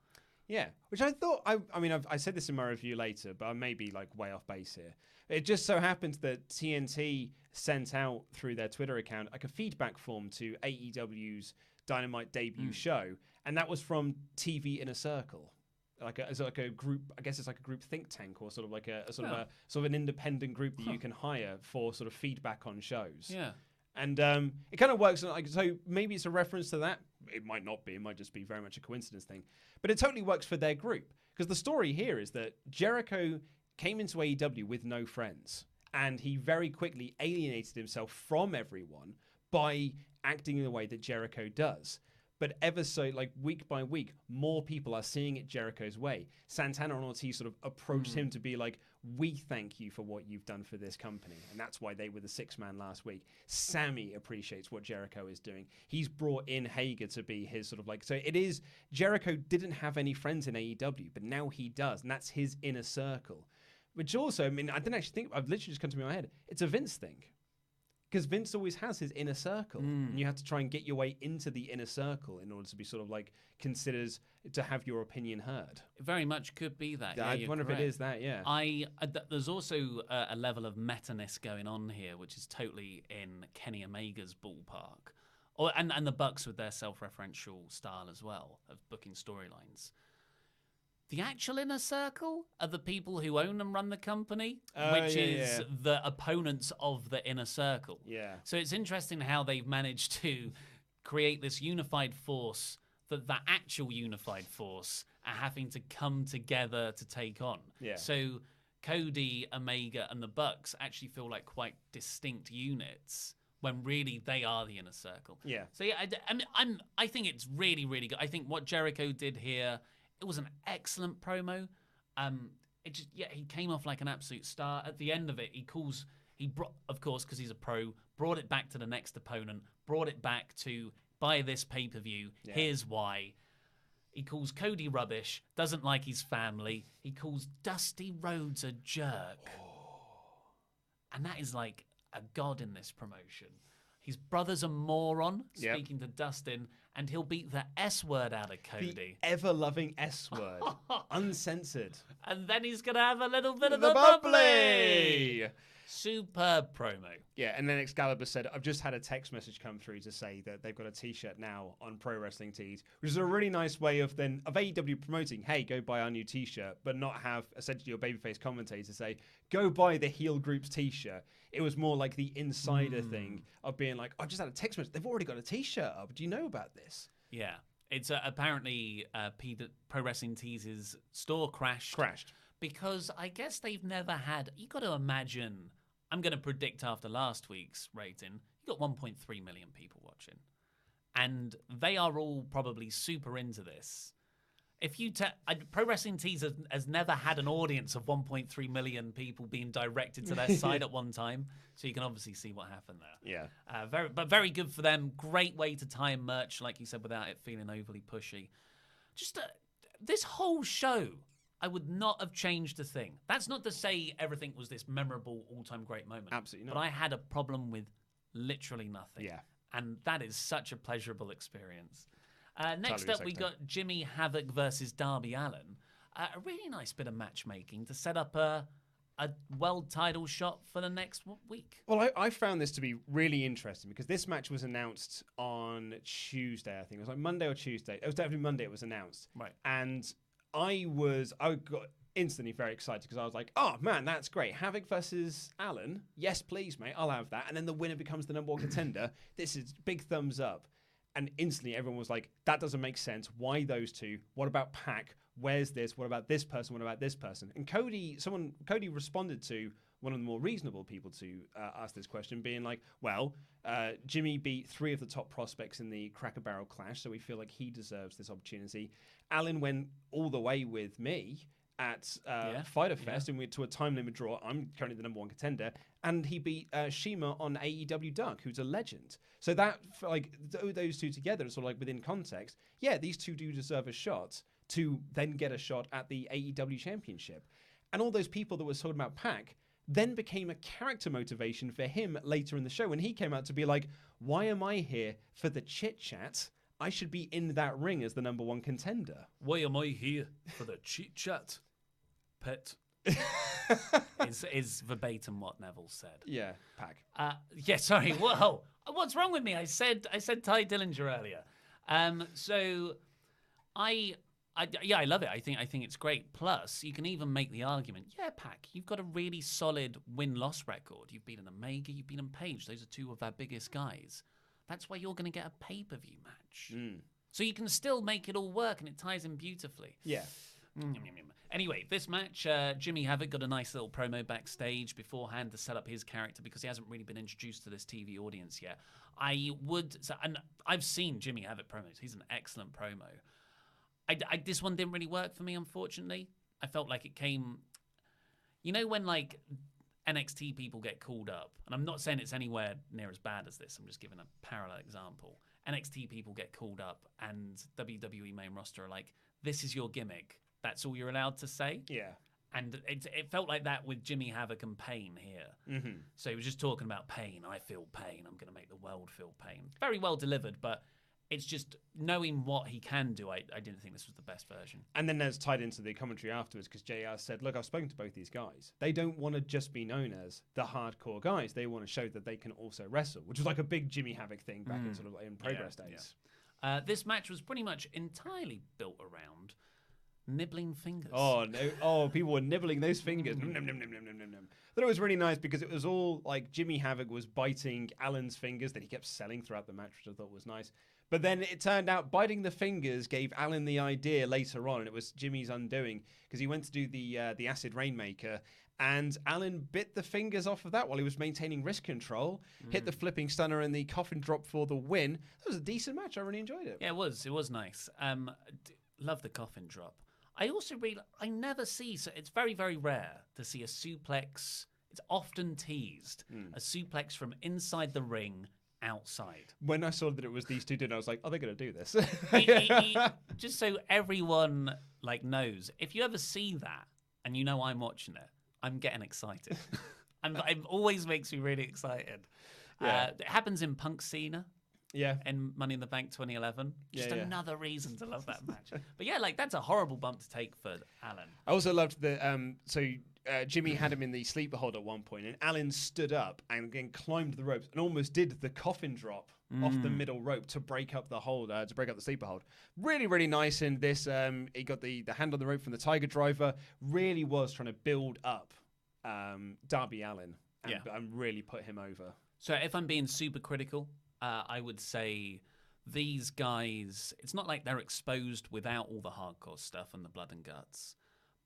B: Yeah, which I thought, I mean, I said this in my review later, but I may be like way off base here. It just so happens that TNT sent out through their Twitter account like a feedback form to AEW's Dynamite debut show, and that was from TV Inner Circle. Like a group, I guess it's like a group think tank or sort of like a sort of an independent group that you can hire for sort of feedback on shows.
A: Yeah.
B: And it kind of works. Like, so maybe it's a reference to that. It might not be. It might just be very much a coincidence thing. But it totally works for their group. Because the story here is that Jericho came into AEW with no friends. And he very quickly alienated himself from everyone by acting in the way that Jericho does. But ever so, like week by week, more people are seeing it Jericho's way. Santana and Ortiz sort of approached him to be like, we thank you for what you've done for this company. And that's why they were the 6-man last week. Sammy appreciates what Jericho is doing. He's brought in Hager to be his sort of like, so it is, Jericho didn't have any friends in AEW, but now he does. And that's his inner circle. Which also, I mean, I didn't actually think, I've literally just come to me in my head. It's a Vince thing. Because Vince always has his inner circle, and you have to try and get your way into the inner circle in order to be sort of like considered to have your opinion heard.
A: It very much could be that.
B: I wonder if it is that. Yeah.
A: There's also a level of meta-ness going on here, which is totally in Kenny Omega's ballpark, and the Bucks with their self-referential style as well of booking storylines. The actual inner circle are the people who own and run the company, which is the opponents of the inner circle.
B: Yeah.
A: So it's interesting how they've managed to create this unified force that the actual unified force are having to come together to take on.
B: Yeah.
A: So Cody, Omega, and the Bucks actually feel like quite distinct units when really they are the inner circle.
B: Yeah.
A: So yeah, I think it's really, really good. I think what Jericho did here, it was an excellent promo. He came off like an absolute star. At the end of it, he brought, of course, because he's a pro, brought it back to the next opponent, brought it back to buy this pay-per-view. Yeah. Here's why. He calls Cody rubbish, doesn't like his family. He calls Dusty Rhodes a jerk. And that is like a god in this promotion. His brother's a moron, speaking to Dustin, and he'll beat the S word out of Cody.
B: The ever-loving S word. Uncensored.
A: And then he's going to have a little bit of the bubbly. Superb promo.
B: Yeah, and then Excalibur said, I've just had a text message come through to say that they've got a t-shirt now on Pro Wrestling Tees, which is a really nice way of AEW promoting, hey, go buy our new t-shirt, but not have essentially your babyface commentator say, go buy the heel group's t-shirt. It was more like the insider thing of being like, I've just had a text message. They've already got a t-shirt up. Do you know about this?
A: Yeah. It's apparently Pro Wrestling Tees' store crashed. Because I guess they've never had... You got to imagine... I'm going to predict after last week's rating, you got 1.3 million people watching. And they are all probably super into this. If you Pro Wrestling Tees has never had an audience of 1.3 million people being directed to their site at one time, so you can obviously see what happened there.
B: Yeah.
A: Very good for them. Great way to tie in merch, like you said, without it feeling overly pushy. Just this whole show, I would not have changed a thing. That's not to say everything was this memorable, all-time great moment.
B: Absolutely not.
A: But I had a problem with literally nothing.
B: Yeah.
A: And that is such a pleasurable experience. Next
B: Totally
A: up, we got Jimmy Havoc versus Darby Allin. A really nice bit of matchmaking to set up a world title shot for the next week.
B: Well, I found this to be really interesting because this match was announced on Tuesday, I think. It was like Monday or Tuesday. It was definitely Monday it was announced.
A: Right.
B: And I got instantly very excited because I was like, oh man, that's great. Havoc versus Allin. Yes, please, mate. I'll have that. And then the winner becomes the number one contender. This is big thumbs up. And instantly everyone was like, that doesn't make sense. Why those two? What about Pac? Where's this? What about this person? What about this person? And Cody responded to one of the more reasonable people to ask this question, being like, well, Jimmy beat 3 of the top prospects in the Cracker Barrel Clash, so we feel like he deserves this opportunity. Allin went all the way with me at Fyter Fest, and we to a time limit draw. I'm currently the number one contender, and he beat Shima on AEW Dark, who's a legend. So that, like, those two together, sort of like within context, yeah, these two do deserve a shot to then get a shot at the AEW Championship. And all those people that were talking about Pac then became a character motivation for him later in the show when he came out to be like, why am I here for the chit-chat? I should be in that ring as the number one contender.
A: Why am I here for the chit-chat, pet? is verbatim what Neville said.
B: Yeah, Pac.
A: Yeah, sorry. Whoa. What's wrong with me? I said Ty Dillinger earlier. So I love it. I think it's great. Plus, you can even make the argument, yeah, Pac, you've got a really solid win-loss record. You've beaten Omega, you've beaten Page. Those are 2 of our biggest guys. That's why you're going to get a pay-per-view match. So you can still make it all work, and it ties in beautifully.
B: Yeah.
A: Anyway, this match, Jimmy Havoc got a nice little promo backstage beforehand to set up his character because he hasn't really been introduced to this TV audience yet. And I've seen Jimmy Havoc promos. He's an excellent promo. This one didn't really work for me, unfortunately. I felt like it came... You know when, like, NXT people get called up, and I'm not saying it's anywhere near as bad as this, I'm just giving a parallel example. NXT people get called up, and WWE main roster are like, this is your gimmick. That's all you're allowed to say?
B: Yeah.
A: And it felt like that with Jimmy Havoc and Pain here.
B: Mm-hmm.
A: So he was just talking about pain. I feel pain. I'm going to make the world feel pain. Very well delivered, but... It's just knowing what he can do. I didn't think this was the best version.
B: And then there's tied into the commentary afterwards because JR said, look, I've spoken to both these guys. They don't want to just be known as the hardcore guys. They want to show that they can also wrestle, which was like a big Jimmy Havoc thing back in sort of in Progress days.
A: Yeah. This match was pretty much entirely built around nibbling fingers.
B: Oh, no. Oh, people were nibbling those fingers. Nom, nom, nom, nom, nom, nom, nom. But it was really nice because it was all like Jimmy Havoc was biting Allen's fingers that he kept selling throughout the match, which I thought was nice. But then it turned out biting the fingers gave Allen the idea later on, and it was Jimmy's undoing because he went to do the Acid Rainmaker, and Allen bit the fingers off of that while he was maintaining wrist control, hit the flipping stunner and the coffin drop for the win. That was a decent match. I really enjoyed it.
A: Yeah, it was. It was nice. Love the coffin drop. I also I never see, so it's very, very rare to see a suplex. It's often teased, a suplex from inside the ring outside.
B: When I saw that it was these two doing, I was like, "Oh, they're going to do this."
A: Just so everyone like knows, if you ever see that and you know I'm watching it, I'm getting excited. It always makes me really excited.
B: Yeah.
A: It happens in Punk Cena.
B: Yeah.
A: In Money in the Bank 2011. Just another reason to love that match. But yeah, like that's a horrible bump to take for Allen.
B: I also loved the Jimmy had him in the sleeper hold at one point, and Alan stood up and again climbed the ropes and almost did the coffin drop off the middle rope to break up the hold, to break up the sleeper hold. Really, really nice in this. He got the hand on the rope from the Tiger Driver. Really was trying to build up Darby Allin and really put him over.
A: So if I'm being super critical, I would say these guys, it's not like they're exposed without all the hardcore stuff and the blood and guts.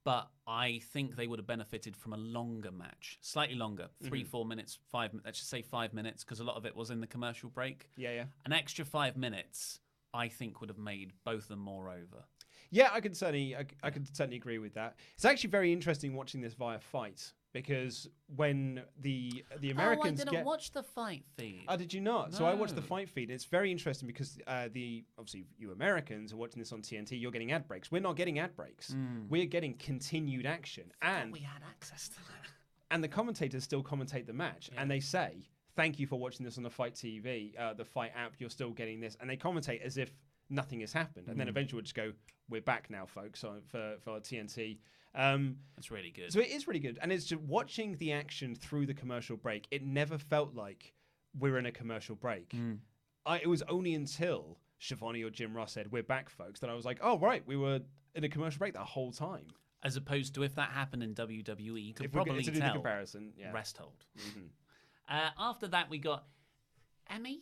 A: But I think they would have benefited from a longer match, slightly longer, 3-4 minutes, 5 minutes. Let's just say 5 minutes, because a lot of it was in the commercial break.
B: Yeah.
A: An extra 5 minutes, I think, would have made both of them more over.
B: Yeah, I could certainly agree with that. It's actually very interesting watching this via Fight, because when the Americans
A: I didn't watch the Fight feed.
B: Oh, did you not?
A: No.
B: So I watched the Fight feed. It's very interesting because obviously you Americans are watching this on TNT. You're getting ad breaks. We're not getting ad breaks. We're getting continued action, and
A: we had access to that.
B: And the commentators still commentate the match, and they say, "Thank you for watching this on the Fight TV, the Fight app. You're still getting this," and they commentate as if nothing has happened, and then eventually we'll just go, "We're back now, folks," for TNT.
A: That's really good.
B: So it is really good, and it's just watching the action through the commercial break. It never felt like we're in a commercial break. It was only until Shivani or Jim Ross said, "We're back, folks," that I was like, "Oh right, we were in a commercial break that whole time."
A: As opposed to if that happened in WWE, you could
B: If
A: probably
B: we to do
A: tell.
B: the comparison, rest
A: hold. After that, we got Emai.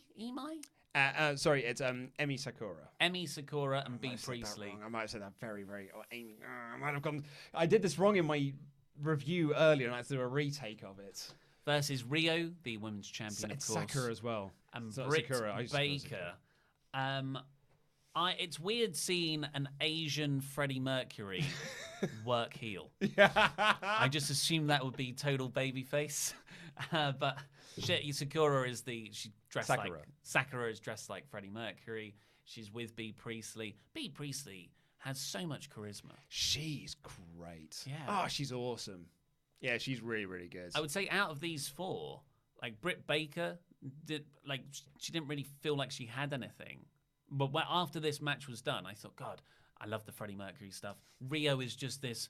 B: Sorry, it's Emi Sakura.
A: Emi Sakura and B. Priestley.
B: I might have said that very, very. Amy, I might have gone. I did this wrong in my review earlier, and I had to do a retake of it.
A: Versus Rio, the women's champion, of course.
B: Sakura as well.
A: And
B: so
A: Britt
B: Sakura,
A: Baker. It's weird seeing an Asian Freddie Mercury work heel. I just assumed that would be total babyface. But Sakura is she dressed
B: Sakura.
A: like Sakura is dressed like Freddie Mercury. She's with B. Priestley. B. Priestley has so much charisma.
B: She's great.
A: Yeah.
B: Oh, she's awesome. Yeah, she's really, really good.
A: I would say out of these four, like Britt Baker she didn't really feel like she had anything. But after this match was done, I thought, God, I love the Freddie Mercury stuff. Rio is just this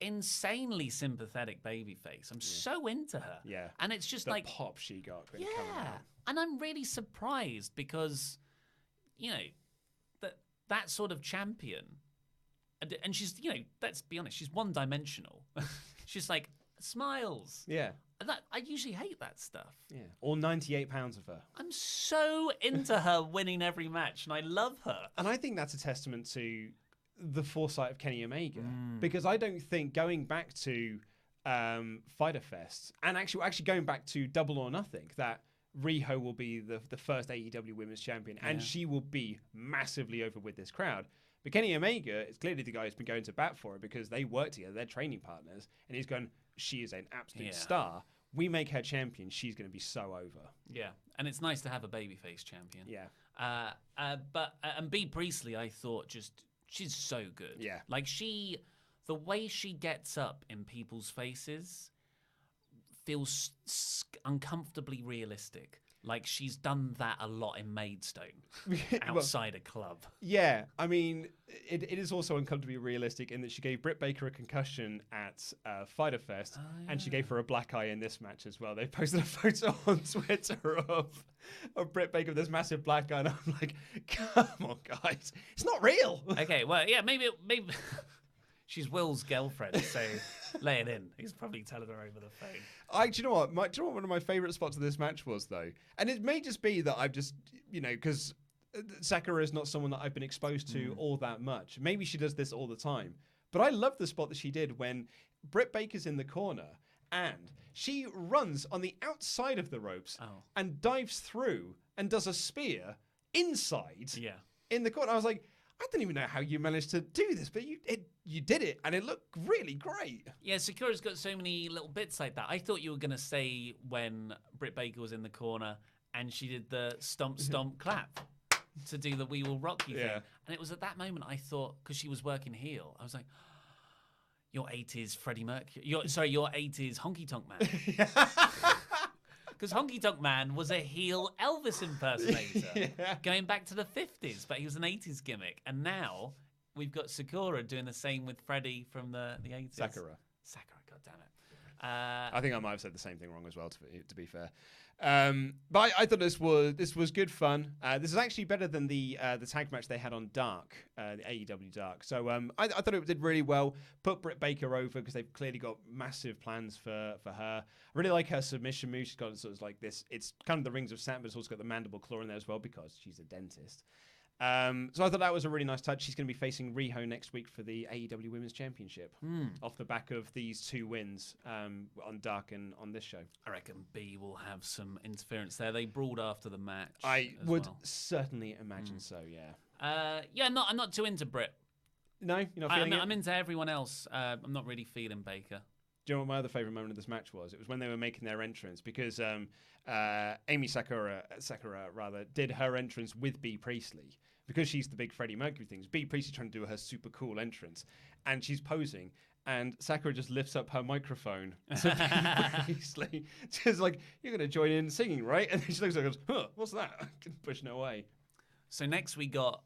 A: insanely sympathetic babyface. I'm so into her.
B: Yeah.
A: And it's just
B: the pop she got when coming out.
A: And I'm really surprised because, that sort of champion, and she's, let's be honest, she's one-dimensional. She's like, smiles.
B: Yeah.
A: I usually hate that stuff.
B: Yeah. All 98 pounds of her.
A: I'm so into her winning every match, and I love her.
B: And I think that's a testament to the foresight of Kenny Omega, because I don't think going back to Fyter Fest and actually going back to Double or Nothing, that Riho will be the first AEW Women's Champion, and she will be massively over with this crowd. But Kenny Omega is clearly the guy who's been going to bat for her because they work together, they're training partners, and he's going, she is an absolute star. We make her champion, she's going to be so over.
A: Yeah, and it's nice to have a babyface champion.
B: Yeah.
A: But B. Priestley, I thought she's so good.
B: Yeah.
A: Like the way she gets up in people's faces feels uncomfortably realistic. Like she's done that a lot in Maidstone, outside a club.
B: Yeah, I mean, it is also uncomfortably realistic in that she gave Britt Baker a concussion at Fyter Fest, and she gave her a black eye in this match as well. They posted a photo on Twitter of Britt Baker with this massive black eye, and I'm like, come on, guys, it's not real.
A: Okay, well, yeah, maybe she's Will's girlfriend, so lay it in. He's probably telling her over the phone.
B: Do you know what? Do you know what one of my favourite spots of this match was, though? And it may just be that I've just, because Sakura is not someone that I've been exposed to all that much. Maybe she does this all the time. But I love the spot that she did when Britt Baker's in the corner and she runs on the outside of the ropes and dives through and does a spear inside in the corner. I was like, I don't even know how you managed to do this, but you did it, and it looked really great.
A: Yeah, Sakura's got so many little bits like that. I thought you were going to say when Britt Baker was in the corner and she did the stomp, stomp, clap to do the We Will Rock You thing. And it was at that moment I thought, because she was working heel, I was like, you're 80s Freddie Mercury. You're 80s Honky Tonk Man. Because Honky Tonk Man was a heel Elvis impersonator going back to the 50s, but he was an 80s gimmick. And now we've got Sakura doing the same with Freddie from the 80s.
B: Sakura,
A: God damn it.
B: I think I might have said the same thing wrong as well, to be fair. But I thought this was good fun. This is actually better than the tag match they had on Dark, the AEW Dark. So I thought it did really well. Put Britt Baker over because they've clearly got massive plans for her. I really like her submission move. She's got sort of like this. It's kind of the Rings of Saturn, but it's also got the mandible claw in there as well because she's a dentist. So I thought that was a really nice touch. She's going to be facing Riho next week for the AEW Women's Championship off the back of these 2 wins on Dark and on this show.
A: I reckon B will have some interference there. They brawled after the match.
B: I would certainly imagine so, yeah.
A: I'm not too into Britt.
B: No, you're not feeling it?
A: I'm into everyone else. I'm not really feeling Baker.
B: Do you know what my other favourite moment of this match was? It was when they were making their entrance because Amy Sakura did her entrance with Bea Priestley. Because she's the big Freddie Mercury things, Bea Priestley trying to do her super cool entrance, and she's posing, and Sakura just lifts up her microphone to Bea Priestley, just like, you're going to join in singing, right? And then she looks like, huh, what's that? Pushing her away.
A: So next we got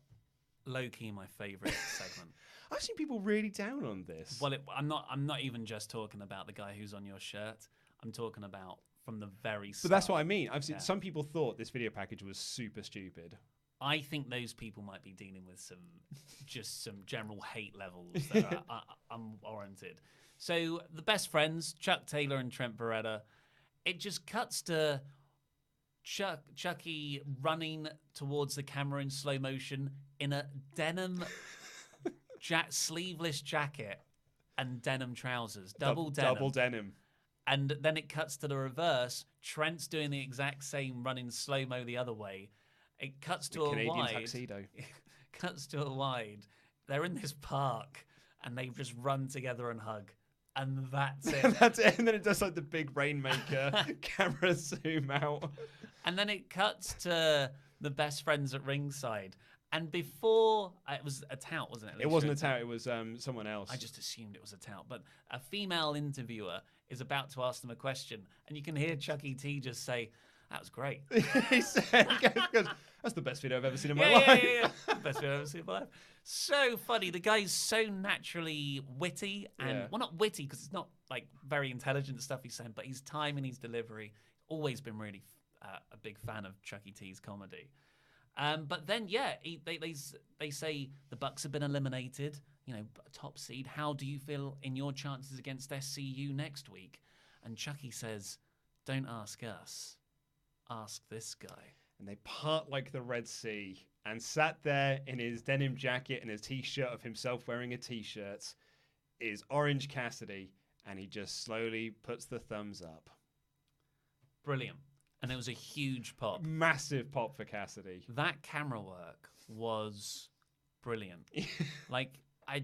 A: low-key my favourite segment.
B: I've seen people really down on this.
A: Well, I'm not even just talking about the guy who's on your shirt. I'm talking about from the very start.
B: But that's what I mean. I've seen some people thought this video package was super stupid.
A: I think those people might be dealing with some general hate levels that are unwarranted. So the best friends, Chuck Taylor and Trent Beretta, it just cuts to Chucky running towards the camera in slow motion in a denim sleeveless jacket and denim trousers, double
B: denim.
A: And then it cuts to the reverse. Trent's doing the exact same, running slow-mo the other way. It cuts to a
B: Canadian
A: wide.
B: tuxedo.
A: Cuts to a wide. They're in this park, and they just run together and hug. And that's it.
B: That's it. And then it does like the big Rainmaker camera zoom out.
A: And then it cuts to the best friends at ringside. And before, it was a tout, wasn't it?
B: It wasn't a tout. It was someone else.
A: I just assumed it was a tout. But a female interviewer is about to ask them a question. And you can hear Chucky T just say, that was great.
B: He said, that's the best video I've ever seen in my life.
A: Yeah. Best video I've ever seen in my life. So funny. The guy's so naturally witty. And, well, not witty because it's not like very intelligent stuff he's saying, but his timing, his delivery. Always been really a big fan of Chucky T's comedy. But then, they say the Bucks have been eliminated, top seed. How do you feel in your chances against SCU next week? And Chucky says, don't ask us, ask this guy.
B: And they part like the Red Sea and sat there in his denim jacket and his T-shirt of himself wearing a T-shirt is Orange Cassidy, and he just slowly puts the thumbs up.
A: Brilliant. And it was a huge pop.
B: Massive pop for Cassidy.
A: That camera work was brilliant. Like, I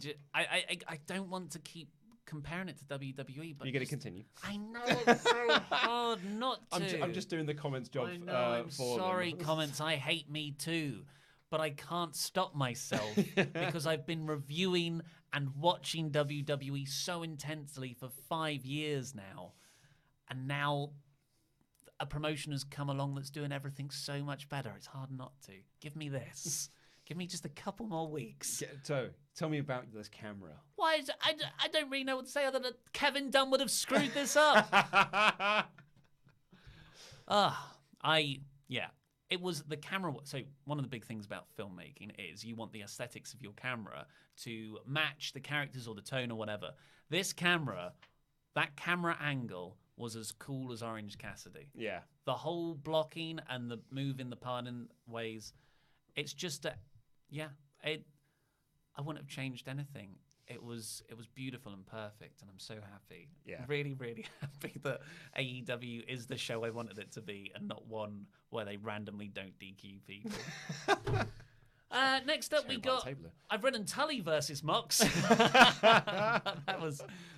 A: don't want to keep comparing it to WWE, but
B: you're going to continue.
A: I know it's so hard not to.
B: I'm just doing the comments job
A: I know, I'm
B: for
A: sorry,
B: them.
A: comments. I hate me too. But I can't stop myself because I've been reviewing and watching WWE so intensely for 5 years now. And now a promotion has come along that's doing everything so much better. It's hard not to. Give me this. Give me just a couple more weeks.
B: So, tell me about this camera.
A: Why? I don't really know what to say other than Kevin Dunn would have screwed this up. It was the camera. So one of the big things about filmmaking is you want the aesthetics of your camera to match the characters or the tone or whatever. This camera, that camera angle was as cool as Orange Cassidy.
B: Yeah.
A: The whole blocking and the moving the pardon ways. It's just that, I wouldn't have changed anything. It was beautiful and perfect, and I'm so happy.
B: Yeah.
A: Really, really happy that AEW is the show I wanted it to be and not one where they randomly don't DQ people. Next up, we got. I've written Tully versus Mox.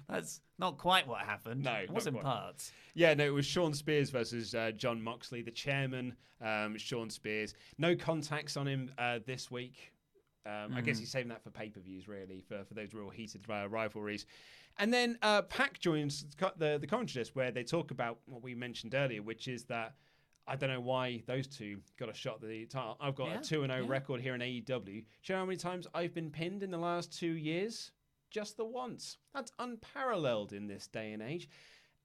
A: That's not quite what happened.
B: No,
A: it was in parts.
B: Yeah, no, it was Sean Spears versus John Moxley, the chairman. Sean Spears, no contacts on him this week. I guess he's saving that for pay-per-views, really, for those real heated rivalries. And then Pac joins the commentary desk where they talk about what we mentioned earlier, which is that I don't know why those two got a shot at the title. I've got a 2-0 record here in AEW. Do you know how many times I've been pinned in the last 2 years? Just the once. That's unparalleled in this day and age.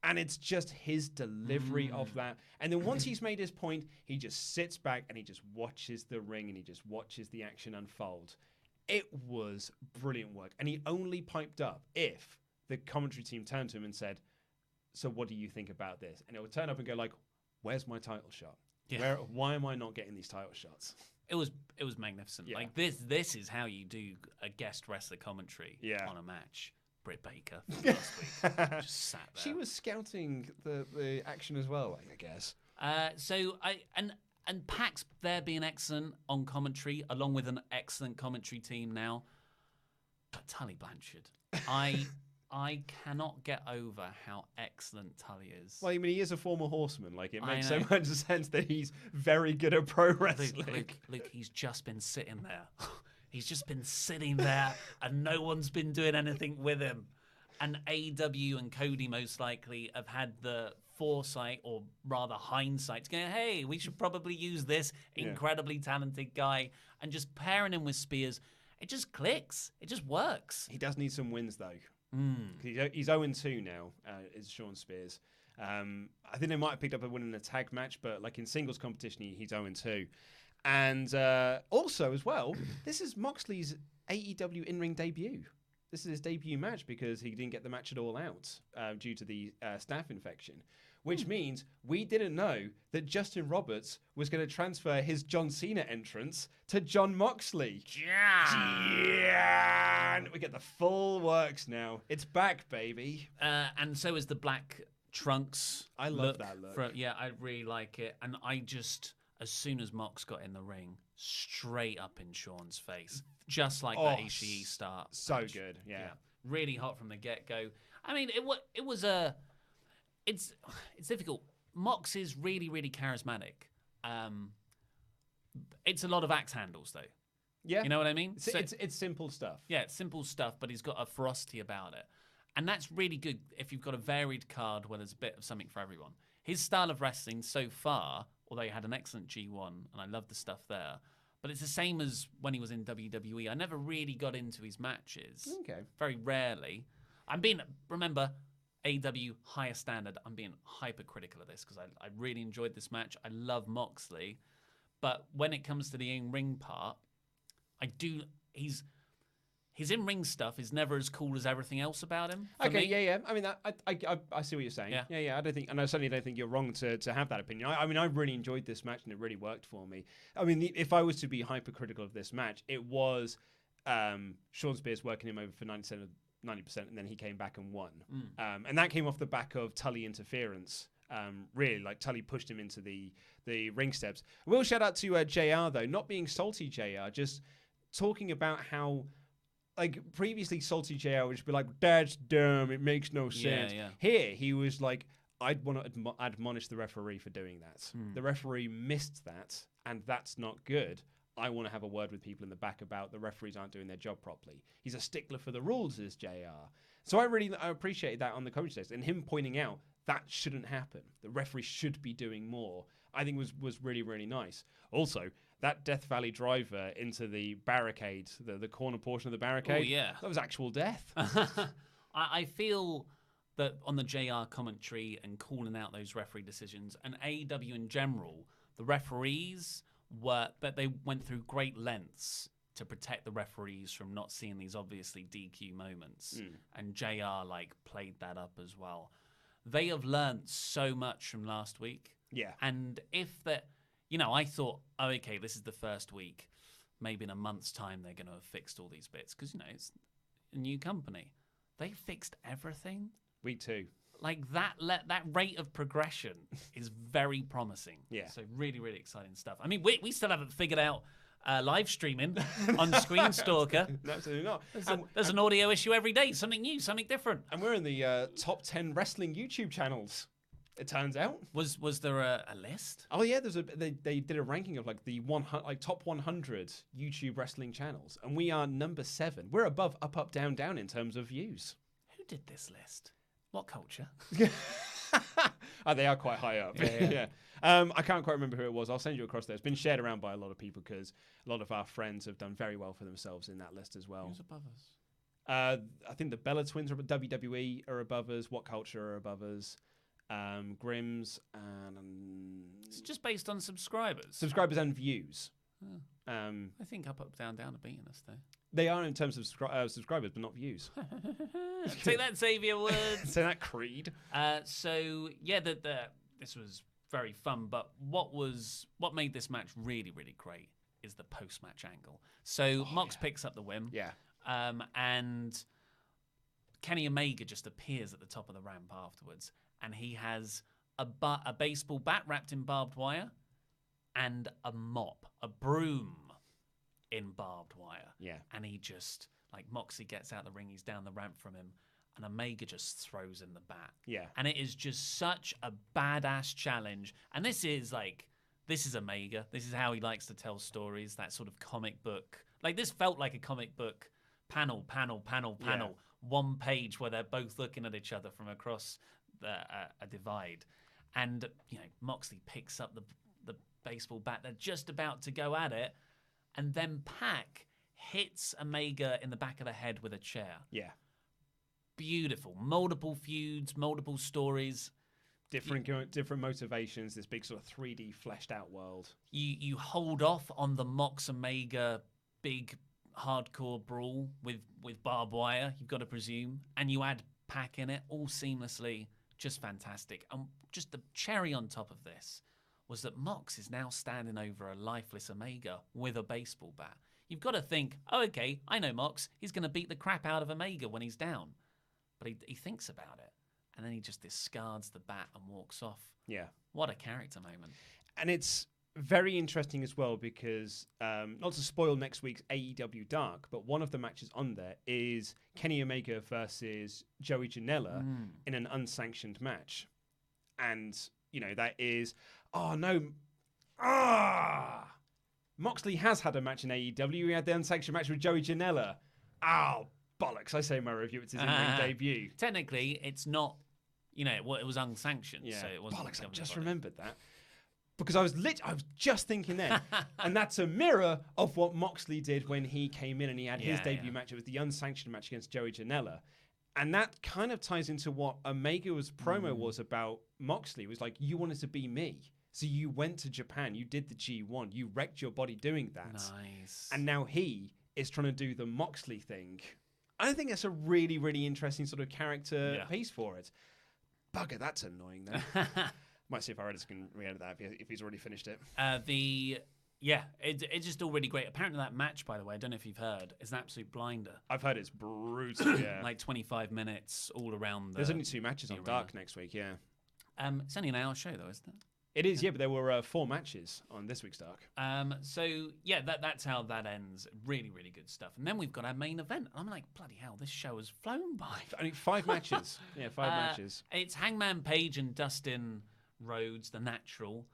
B: And it's just his delivery of that. And then once he's made his point, he just sits back and he just watches the ring and he just watches the action unfold. It was brilliant work. And he only piped up if the commentary team turned to him and said, so what do you think about this? And it would turn up and go like, where's my title shot? Yeah. Why am I not getting these title shots?
A: It was magnificent. Yeah. Like this is how you do a guest wrestler commentary on a match. Britt Baker from last week just sat there.
B: She was scouting the action as well, I guess.
A: And Pax there being excellent on commentary, along with an excellent commentary team now. But Tully Blanchard, I cannot get over how excellent Tully is.
B: Well, I mean, he is a former horseman. Like, it makes so much sense that he's very good at pro wrestling.
A: Luke, he's just been sitting there. He's just been sitting there, and no one's been doing anything with him. And AEW and Cody most likely have had the foresight, or rather hindsight, to go, hey, we should probably use this incredibly talented guy, and just pairing him with Spears. It just clicks. It just works.
B: He does need some wins, though. He's 0-2 now, is Sean Spears. I think they might have picked up a win in a tag match, but like in singles competition, he's 0-2. And also, as well, this is Moxley's AEW in-ring debut. This is his debut match because he didn't get the match at all out due to the staph infection, which means we didn't know that Justin Roberts was going to transfer his John Cena entrance to Jon Moxley. And we get the full works now. It's back, baby.
A: And so is the black trunks.
B: I love that look.
A: I really like it. And I just... As soon as Mox got in the ring, straight up in Sean's face, just like that Ishii start.
B: So match. Good, yeah.
A: Really hot from the get-go. I mean, it's difficult. Mox is really, really charismatic. It's a lot of axe handles, though.
B: Yeah.
A: You know what I mean?
B: It's simple stuff.
A: Yeah, it's simple stuff, but he's got a ferocity about it. And that's really good if you've got a varied card where there's a bit of something for everyone. His style of wrestling so far, although he had an excellent G1, and I love the stuff there, but it's the same as when he was in WWE. I never really got into his matches.
B: Okay.
A: Very rarely. Remember, AEW, higher standard. I'm being hypercritical of this because I really enjoyed this match. I love Moxley. But when it comes to the in-ring part, his in-ring stuff is never as cool as everything else about him.
B: Okay, yeah. I mean, I see what you're saying. Yeah. I certainly don't think you're wrong to have that opinion. I mean, I really enjoyed this match and it really worked for me. I mean, if I was to be hypercritical of this match, it was Sean Spears working him over for 90%, and then he came back and won. And that came off the back of Tully interference. Really, like Tully pushed him into the ring steps. I will shout out to JR though, not being salty JR, just talking about how. Like, previously, Salty JR would just be like, that's dumb, it makes no sense.
A: Yeah.
B: Here, he was like, I'd want to admonish the referee for doing that. The referee missed that, and that's not good. I want to have a word with people in the back about the referees aren't doing their job properly. He's a stickler for the rules, is JR. So I appreciated that on the commentary stage, and him pointing out that shouldn't happen. The referee should be doing more, I think was really, really nice. Also, that Death Valley driver into the barricade, the corner portion of the barricade, that was actual death.
A: I feel that on the JR commentary and calling out those referee decisions, and AEW in general, the referees they went through great lengths to protect the referees from not seeing these obviously DQ moments. And JR played that up as well. They have learned so much from last week.
B: Yeah.
A: And if that... I thought, okay, this is the first week. Maybe in a month's time, they're going to have fixed all these bits. Because, it's a new company. They fixed everything.
B: Week 2.
A: Like, that rate of progression is very promising.
B: Yeah.
A: So really, really exciting stuff. I mean, we still haven't figured out live streaming on Screen Stalker.
B: No, absolutely not.
A: There's an audio issue every day. Something new, something different.
B: And we're in the top 10 wrestling YouTube channels. It turns out.
A: Was there a list?
B: Oh yeah, they did a ranking of the top 100 YouTube wrestling channels, and we are number 7. We're above Up Down Down in terms of views.
A: Who did this list? What culture?
B: They are quite high up.
A: Yeah.
B: I can't quite remember who it was. I'll send you across there. It's been shared around by a lot of people because a lot of our friends have done very well for themselves in that list as well.
A: Who's above us?
B: I think the Bella Twins are WWE are above us. What Culture are above us. Grimm's, and
A: It's just based on subscribers.
B: Subscribers and views.
A: I think Up, Down are beating us, though.
B: They are in terms of subscribers, but not views.
A: Take that, Xavier Woods.
B: Say that, Creed.
A: So, yeah, this was very fun, but what made this match really, really great is the post-match angle. So Mox picks up the win.
B: Yeah.
A: And Kenny Omega just appears at the top of the ramp afterwards, and he has a baseball bat wrapped in barbed wire and a mop, a broom in barbed wire.
B: Yeah.
A: And he just, like, Moxley gets out the ring, he's down the ramp from him, and Omega just throws in the bat.
B: Yeah.
A: And it is just such a badass challenge. And this is Omega. This is how he likes to tell stories, that sort of comic book. Like, this felt like a comic book panel,
B: Yeah.
A: one page where they're both looking at each other from across a divide. And, Moxley picks up the baseball bat. They're just about to go at it. And then Pac hits Omega in the back of the head with a chair.
B: Yeah.
A: Beautiful. Multiple feuds, multiple stories.
B: Different motivations, this big sort of 3D fleshed out world.
A: You hold off on the Mox Omega big hardcore brawl with barbed wire, you've got to presume, and you add Pac in it all seamlessly. Just fantastic. And just the cherry on top of this was that Mox is now standing over a lifeless Omega with a baseball bat. You've got to think, oh, okay, I know Mox. He's going to beat the crap out of Omega when he's down. But he thinks about it, and then he just discards the bat and walks off.
B: Yeah.
A: What a character moment.
B: And it's very interesting as well because, not to spoil next week's AEW Dark, but one of the matches on there is Kenny Omega versus Joey Janela in an unsanctioned match. And, that is, Moxley has had a match in AEW. He had the unsanctioned match with Joey Janela. Oh, bollocks. I say in my review it's his in-ring debut.
A: Technically, it's not, it was unsanctioned.
B: Yeah.
A: So it wasn't.
B: Bollocks, I just remembered that. Because I was just thinking then, and that's a mirror of what Moxley did when he came in and he had his debut match. It was the unsanctioned match against Joey Janela. And that kind of ties into what Omega's promo was about Moxley. It was like, you wanted to be me. So you went to Japan, you did the G1, you wrecked your body doing that.
A: Nice.
B: And now he is trying to do the Moxley thing. I think that's a really, really interesting sort of character piece for it. Bugger, that's annoying though. Might see if our editor can re-edit that if he's already finished it.
A: It's just all really great. Apparently that match, by the way, I don't know if you've heard, is an absolute blinder.
B: I've heard it's brutal, yeah.
A: Like 25 minutes all around.
B: There's only 2 matches on Dark next week, yeah.
A: It's only an hour show, though, isn't it?
B: It is, yeah, but there were 4 matches on this week's Dark.
A: That's how that ends. Really, really good stuff. And then we've got our main event. I'm like, bloody hell, this show has flown by.
B: Only 5 matches. Yeah, 5 matches.
A: It's Hangman Page and Dustin Rhodes, the Natural.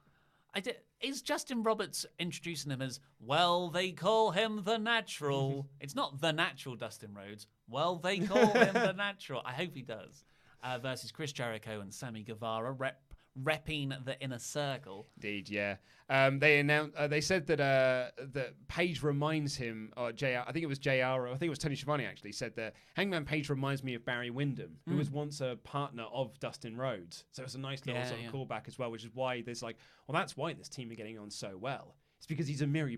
A: Is Justin Roberts introducing him as, well, they call him the Natural? It's not the Natural Dustin Rhodes. Well, they call him the Natural. I hope he does. Versus Chris Jericho and Sammy Guevara, repping the Inner Circle.
B: Indeed, yeah. They said that Page reminds him, or JR, I think it was JR, or I think it was Tony Schiavone actually, said that Hangman Page reminds me of Barry Windham, who was once a partner of Dustin Rhodes. So it's a nice little sort of callback as well, which is why there's like, well, that's why this team are getting on so well. It's because he's a mini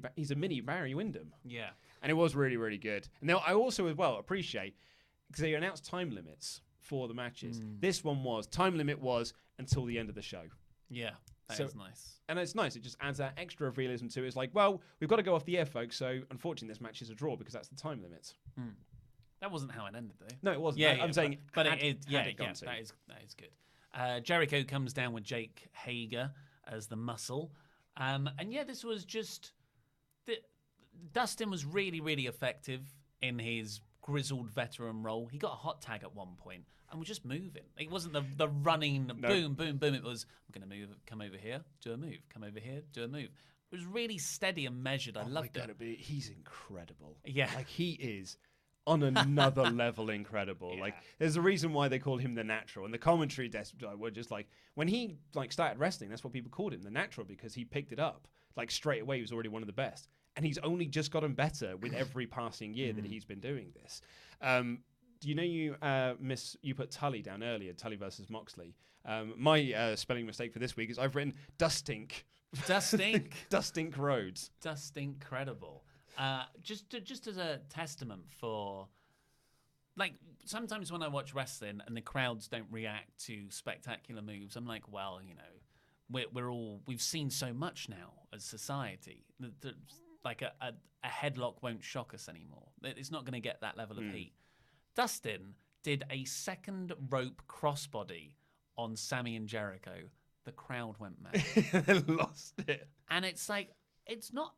B: Barry Windham.
A: Yeah.
B: And it was really, really good. And now I also as well appreciate, because they announced time limits for the matches. This one time limit was until the end of the show.
A: Yeah, that is nice.
B: And it's nice. It just adds that extra of realism to it. It's like, well, we've got to go off the air, folks. So unfortunately, this match is a draw because that's the time limit.
A: That wasn't how it ended, though.
B: No, it wasn't.
A: Yeah,
B: I'm saying,
A: but that is good. Jericho comes down with Jake Hager as the Muscle, this was just Dustin was really, really effective in his grizzled veteran role. He got a hot tag at one point and was just moving. It wasn't the running boom, boom, boom. It was, I'm going to move, come over here, do a move, come over here, do a move. It was really steady and measured. I loved it.
B: He's incredible.
A: Yeah.
B: Like, he is on another level incredible. Yeah. Like, there's a reason why they call him the Natural. And the commentary desk were just like, when he started wrestling, that's what people called him, the Natural, because he picked it up. Like, straight away, he was already one of the best. And he's only just gotten better with every passing year that he's been doing this. Do you know you put Tully down earlier, Tully versus Moxley? My spelling mistake for this week is I've written Dustink.
A: Dustink.
B: Dustink Rhodes.
A: Incredible. Just as a testament for, like, sometimes when I watch wrestling and the crowds don't react to spectacular moves, I'm like, well, you know, we've seen so much now as society. Like a headlock won't shock us anymore. It's not going to get that level of heat. Dustin did a second rope crossbody on Sammy and Jericho. The crowd went mad.
B: They lost it.
A: And it's like, it's not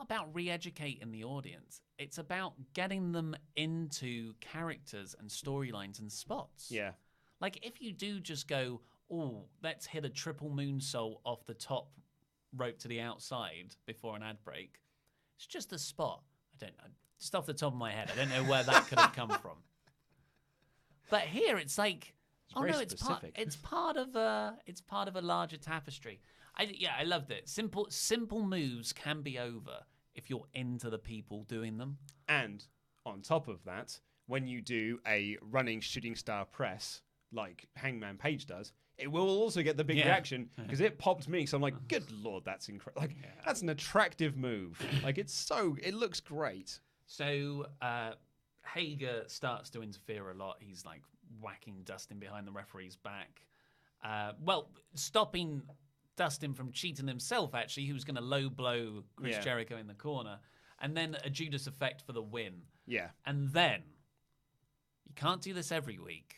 A: about re-educating the audience. It's about getting them into characters and storylines and spots.
B: Yeah.
A: Like, if you do just go, oh, let's hit a triple moonsault off the top rope to the outside before an ad break, it's just a spot. I don't know. Just off the top of my head, I don't know where that could have come from. But here, it's like, it's part of a larger tapestry. I loved it. Simple moves can be over if you're into the people doing them.
B: And on top of that, when you do a running shooting star press like Hangman Page does, it will also get the big reaction because it popped me. So I'm like, good Lord, that's incredible. Like, that's an attractive move. Like, it looks great.
A: So Hager starts to interfere a lot. He's like whacking Dustin behind the referee's back. Stopping Dustin from cheating himself, actually, who's going to low blow Chris Jericho in the corner. And then a Judas effect for the win. Yeah. And then, you can't do this every week,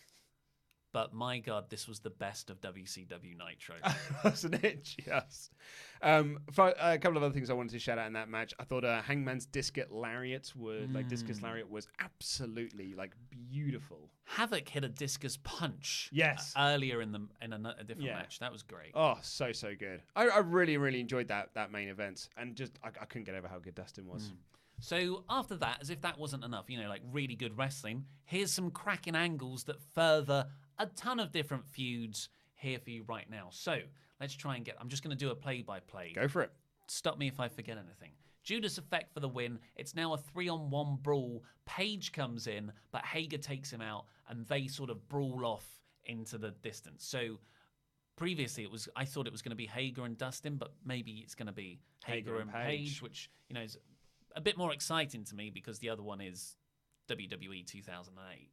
A: but my God, this was the best of WCW Nitro.
B: Wasn't it just? For a couple of other things I wanted to shout out in that match, I thought Hangman's discus lariat was absolutely like beautiful.
A: Havoc hit a discus punch.
B: Yes.
A: Earlier in a different match. That was great.
B: Oh, so good. I really, really enjoyed that main event, and just I couldn't get over how good Dustin was.
A: So after that, as if that wasn't enough, like really good wrestling, here's some cracking angles that further a ton of different feuds here for you right now. So let's try and I'm just going to do a play-by-play.
B: Go for it.
A: Stop me if I forget anything. Judas effect for the win. It's now a 3-on-1 brawl. Page comes in, but Hager takes him out, and they sort of brawl off into the distance. So previously, I thought it was going to be Hager and Dustin, but maybe it's going to be Hager and Page, which is a bit more exciting to me because the other one is WWE 2008.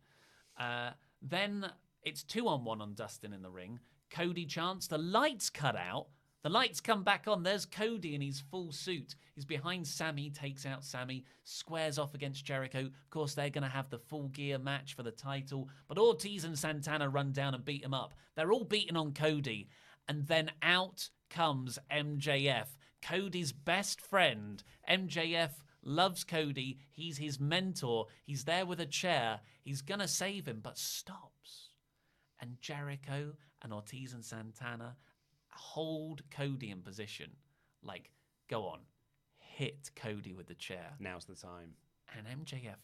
A: Then it's 2-on-1 on Dustin in the ring. Cody chants, the lights cut out. The lights come back on. There's Cody in his full suit. He's behind Sammy, takes out Sammy, squares off against Jericho. Of course, they're going to have the full gear match for the title. But Ortiz and Santana run down and beat him up. They're all beating on Cody. And then out comes MJF, Cody's best friend. MJF loves Cody. He's his mentor. He's there with a chair. He's going to save him, but stops. And Jericho and Ortiz and Santana hold Cody in position. Like, go on, hit Cody with the chair.
B: Now's the time.
A: And MJF,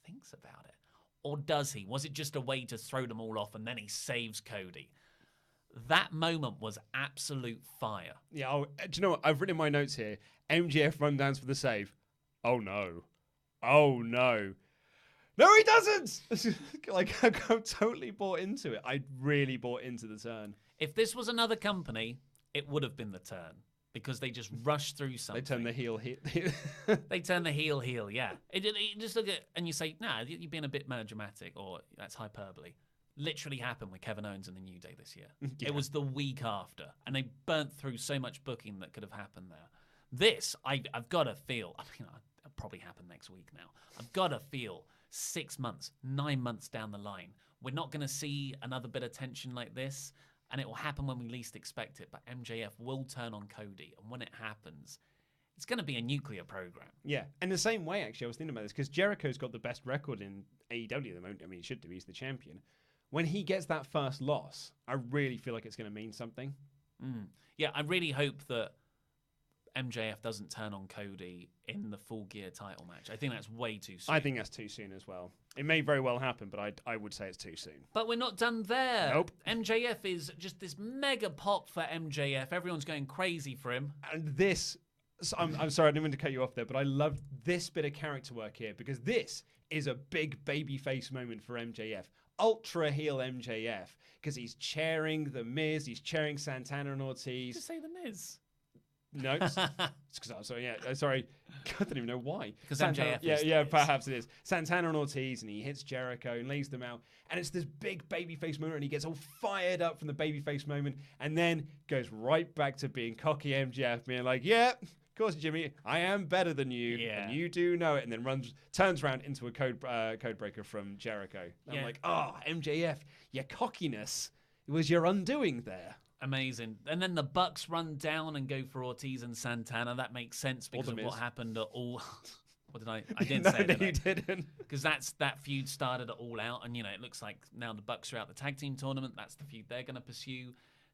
A: thinks about it. Or does he? Was it just a way to throw them all off and then he saves Cody? That moment was absolute fire.
B: Yeah, do you know what? I've written in my notes here, MJF rundowns for the save. Oh, no. Oh, no. No, he doesn't! I'm totally bought into it. I really bought into the turn.
A: If this was another company, it would have been the turn because they just rushed through something.
B: They turn the heel.
A: They turn the heel, yeah. You just look at and you say, nah, you're being a bit melodramatic or that's hyperbole. Literally happened with Kevin Owens and the New Day this year. Yeah. It was the week after, and they burnt through so much booking that could have happened there. This, I've got to feel, it'll probably happen next week now. I've got to feel 6 months, 9 months down the line, we're not going to see another bit of tension like this, and it will happen when we least expect it, but MJF will turn on Cody, and when it happens, it's going to be a nuclear program.
B: Yeah, in the same way, actually, I was thinking about this, because Jericho's got the best record in AEW at the moment. I mean, he should do, he's the champion. When he gets that first loss, I really feel like it's going to mean something.
A: Yeah, I really hope that MJF doesn't turn on Cody in the Full Gear title match. I think that's way too soon.
B: I think that's too soon as well. It may very well happen, but I would say it's too soon.
A: But we're not done there.
B: Nope.
A: MJF is just this mega pop for MJF. Everyone's going crazy for him.
B: And this, I'm sorry, I didn't mean to cut you off there, but I loved this bit of character work here because this is a big babyface moment for MJF. ultra heel MJF because he's chairing The Miz, he's chairing Santana and Ortiz.
A: Just say The Miz.
B: No, it's because I'm sorry. Yeah, sorry. I don't even know why.
A: Because MJF.
B: Yeah, perhaps it is. Santana and Ortiz, and he hits Jericho and lays them out, and it's this big babyface moment, and he gets all fired up from the babyface moment, and then goes right back to being cocky MJF, being like, "Yeah, of course, Jimmy, I am better than you, and you do know it," and then turns around into a code breaker from Jericho. And I'm like, "Oh, MJF, your cockiness was your undoing there."
A: Amazing. And then the Bucks run down and go for Ortiz and Santana. That makes sense because of what happened at All... What did I... I didn't say that.
B: No, you didn't.
A: Because that feud started at All Out. And, it looks like now the Bucks are out the tag team tournament. That's the feud they're going to pursue.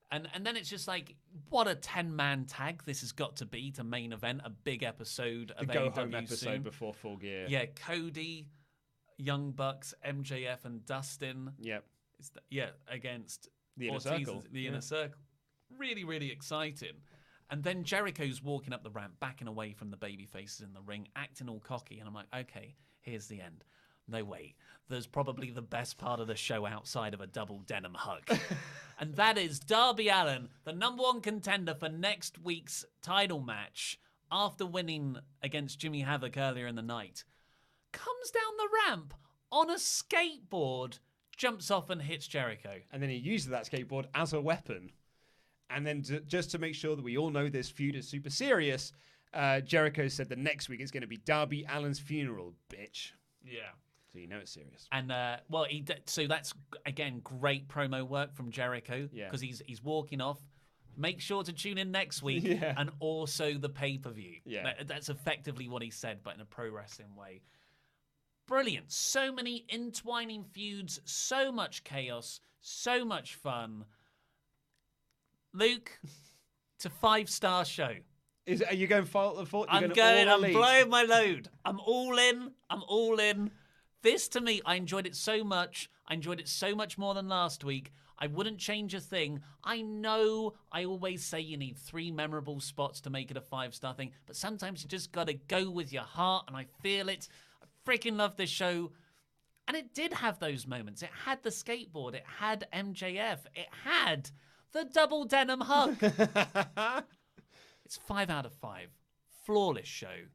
A: And then it's just like, what a 10-man tag this has got to be to main event a big episode of AEW
B: go-home episode
A: soon.
B: before Full Gear.
A: Yeah, Cody, Young Bucks, MJF, and Dustin.
B: Yep.
A: Against...
B: The Inner
A: Ortiz,
B: Circle.
A: The Inner Circle. Really, really exciting. And then Jericho's walking up the ramp, backing away from the baby faces in the ring, acting all cocky. And I'm like, okay, here's the end. No, wait. There's probably the best part of the show outside of a double denim hug. And that is Darby Allin, the #1 contender for next week's title match, after winning against Jimmy Havoc earlier in the night, comes down the ramp on a skateboard, jumps off and hits Jericho.
B: And then he uses that skateboard as a weapon. And then just to make sure that we all know this feud is super serious, Jericho said that next week it's going to be Darby Allin's funeral, bitch.
A: Yeah.
B: So you know it's serious.
A: And, so that's, again, great promo work from Jericho. Because he's walking off. Make sure to tune in next week. And also the pay-per-view.
B: Yeah.
A: That's effectively what he said, but in a pro wrestling way. Brilliant. So many entwining feuds, so much chaos, so much fun. Luke, it's a 5-star show.
B: Are you going for?
A: I'm blowing my load. I'm all in. This, to me, I enjoyed it so much. I enjoyed it so much more than last week. I wouldn't change a thing. I know I always say you need 3 memorable spots to make it a 5-star thing, but sometimes you just got to go with your heart, and I feel it. Freaking love this show. And it did have those moments. It had the skateboard. It had MJF. It had the double denim hug. It's 5 out of 5. Flawless show.